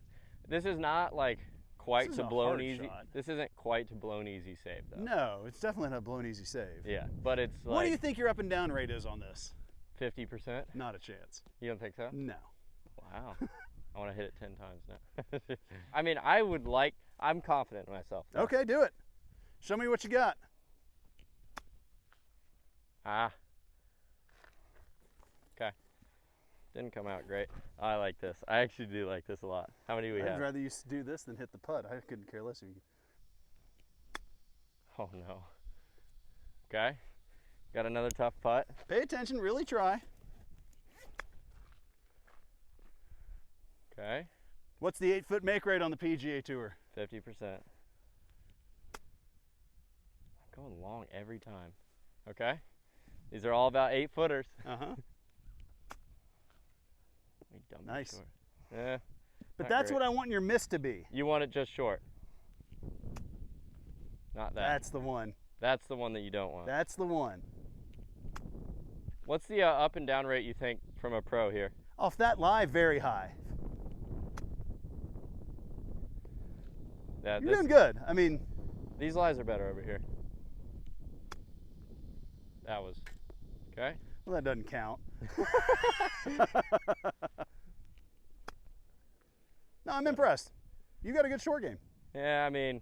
[SPEAKER 1] This is not like quite to blow an easy.
[SPEAKER 2] Shot.
[SPEAKER 1] This isn't quite to blow an easy save though.
[SPEAKER 2] No, it's definitely not a blown easy save.
[SPEAKER 1] Yeah, but it's like.
[SPEAKER 2] What do you think your up and down rate is on this?
[SPEAKER 1] 50%?
[SPEAKER 2] Not a chance.
[SPEAKER 1] You don't think so?
[SPEAKER 2] No.
[SPEAKER 1] Wow. I want to hit it 10 times now. I mean, I'm confident in myself though.
[SPEAKER 2] Okay, do it. Show me what you got.
[SPEAKER 1] Okay. Didn't come out great. I like this. I actually do like this a lot. How many do we have?
[SPEAKER 2] I'd rather you do this than hit the putt. I couldn't care less if you.
[SPEAKER 1] Oh no. Okay. Got another tough putt.
[SPEAKER 2] Pay attention, really try.
[SPEAKER 1] Okay.
[SPEAKER 2] What's the 8-foot make rate on the PGA Tour?
[SPEAKER 1] 50%. I'm going long every time. Okay. These are all about 8-footers.
[SPEAKER 2] Uh-huh. Nice.
[SPEAKER 1] Yeah.
[SPEAKER 2] But that's what I want your miss to be.
[SPEAKER 1] You want it just short. Not that.
[SPEAKER 2] That's the one.
[SPEAKER 1] That's the one that you don't want.
[SPEAKER 2] That's the one.
[SPEAKER 1] What's the up and down rate you think from a pro here?
[SPEAKER 2] Off that lie, very high.
[SPEAKER 1] Yeah,
[SPEAKER 2] You're doing good. I mean,
[SPEAKER 1] these lies are better over here. That was okay.
[SPEAKER 2] well, that doesn't count. No, I'm impressed. You got a good short game.
[SPEAKER 1] Yeah, I mean,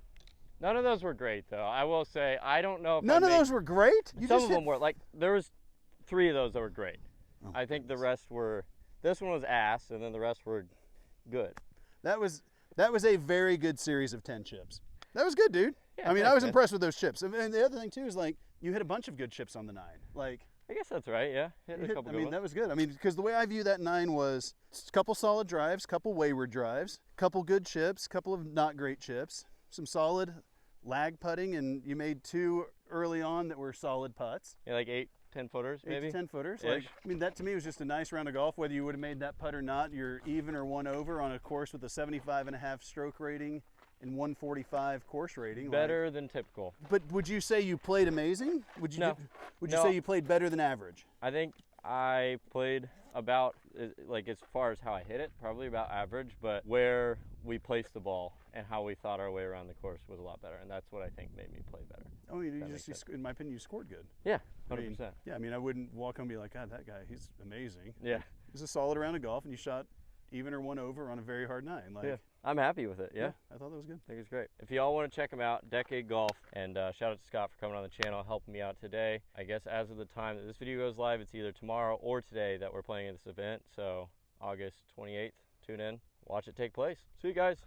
[SPEAKER 1] none of those were great though. I will say I don't know if
[SPEAKER 2] None of those were great. You
[SPEAKER 1] some
[SPEAKER 2] just
[SPEAKER 1] of them were. Like there was 3 of those that were great.
[SPEAKER 2] Oh,
[SPEAKER 1] I think the rest were. This one was ass, and then the rest were good.
[SPEAKER 2] That was a very good series of 10 chips. That was good, dude.
[SPEAKER 1] Yeah,
[SPEAKER 2] I mean,
[SPEAKER 1] thanks,
[SPEAKER 2] I was
[SPEAKER 1] man.
[SPEAKER 2] impressed with those chips. And the other thing too is like you hit a bunch of good chips on the 9. Like
[SPEAKER 1] I guess that's right. Yeah, hit a couple
[SPEAKER 2] I
[SPEAKER 1] good
[SPEAKER 2] mean,
[SPEAKER 1] ones.
[SPEAKER 2] that was good. I mean, because the way I view that 9 was a couple solid drives, couple wayward drives, couple good chips, couple of not great chips, some solid lag putting, and you made 2 early on that were solid putts.
[SPEAKER 1] Yeah, like 8, 10 footers,
[SPEAKER 2] 8
[SPEAKER 1] maybe.
[SPEAKER 2] to 10 footers.
[SPEAKER 1] Ish.
[SPEAKER 2] Like, I mean, that to me was just a nice round of golf. Whether you would have made that putt or not, you're even or 1 over on a course with a 75.5 stroke rating and 145 course rating.
[SPEAKER 1] Better than typical.
[SPEAKER 2] But would you say you played amazing? Would you?
[SPEAKER 1] No.
[SPEAKER 2] Would you
[SPEAKER 1] No.
[SPEAKER 2] say you played better than average?
[SPEAKER 1] I think I played about, like as far as how I hit it, probably about average, but where we placed the ball and how we thought our way around the course was a lot better, and that's what I think made me play better.
[SPEAKER 2] Oh, you
[SPEAKER 1] That
[SPEAKER 2] just,
[SPEAKER 1] makes sense.
[SPEAKER 2] in my opinion, you scored good.
[SPEAKER 1] Yeah,
[SPEAKER 2] I
[SPEAKER 1] 100%.
[SPEAKER 2] mean, yeah, I mean, I wouldn't walk home and be like, God, that guy, he's amazing.
[SPEAKER 1] Yeah.
[SPEAKER 2] It was a solid round of golf, and you shot even or 1 over on a very hard 9. Like,
[SPEAKER 1] Yeah. I'm happy with it, yeah.
[SPEAKER 2] I thought that was good.
[SPEAKER 1] I think it's great. If y'all want to check him out, Decade Golf, and shout out to Scott for coming on the channel, helping me out today. I guess as of the time that this video goes live, it's either tomorrow or today that we're playing at this event. So August 28th, tune in, watch it take place. See you guys.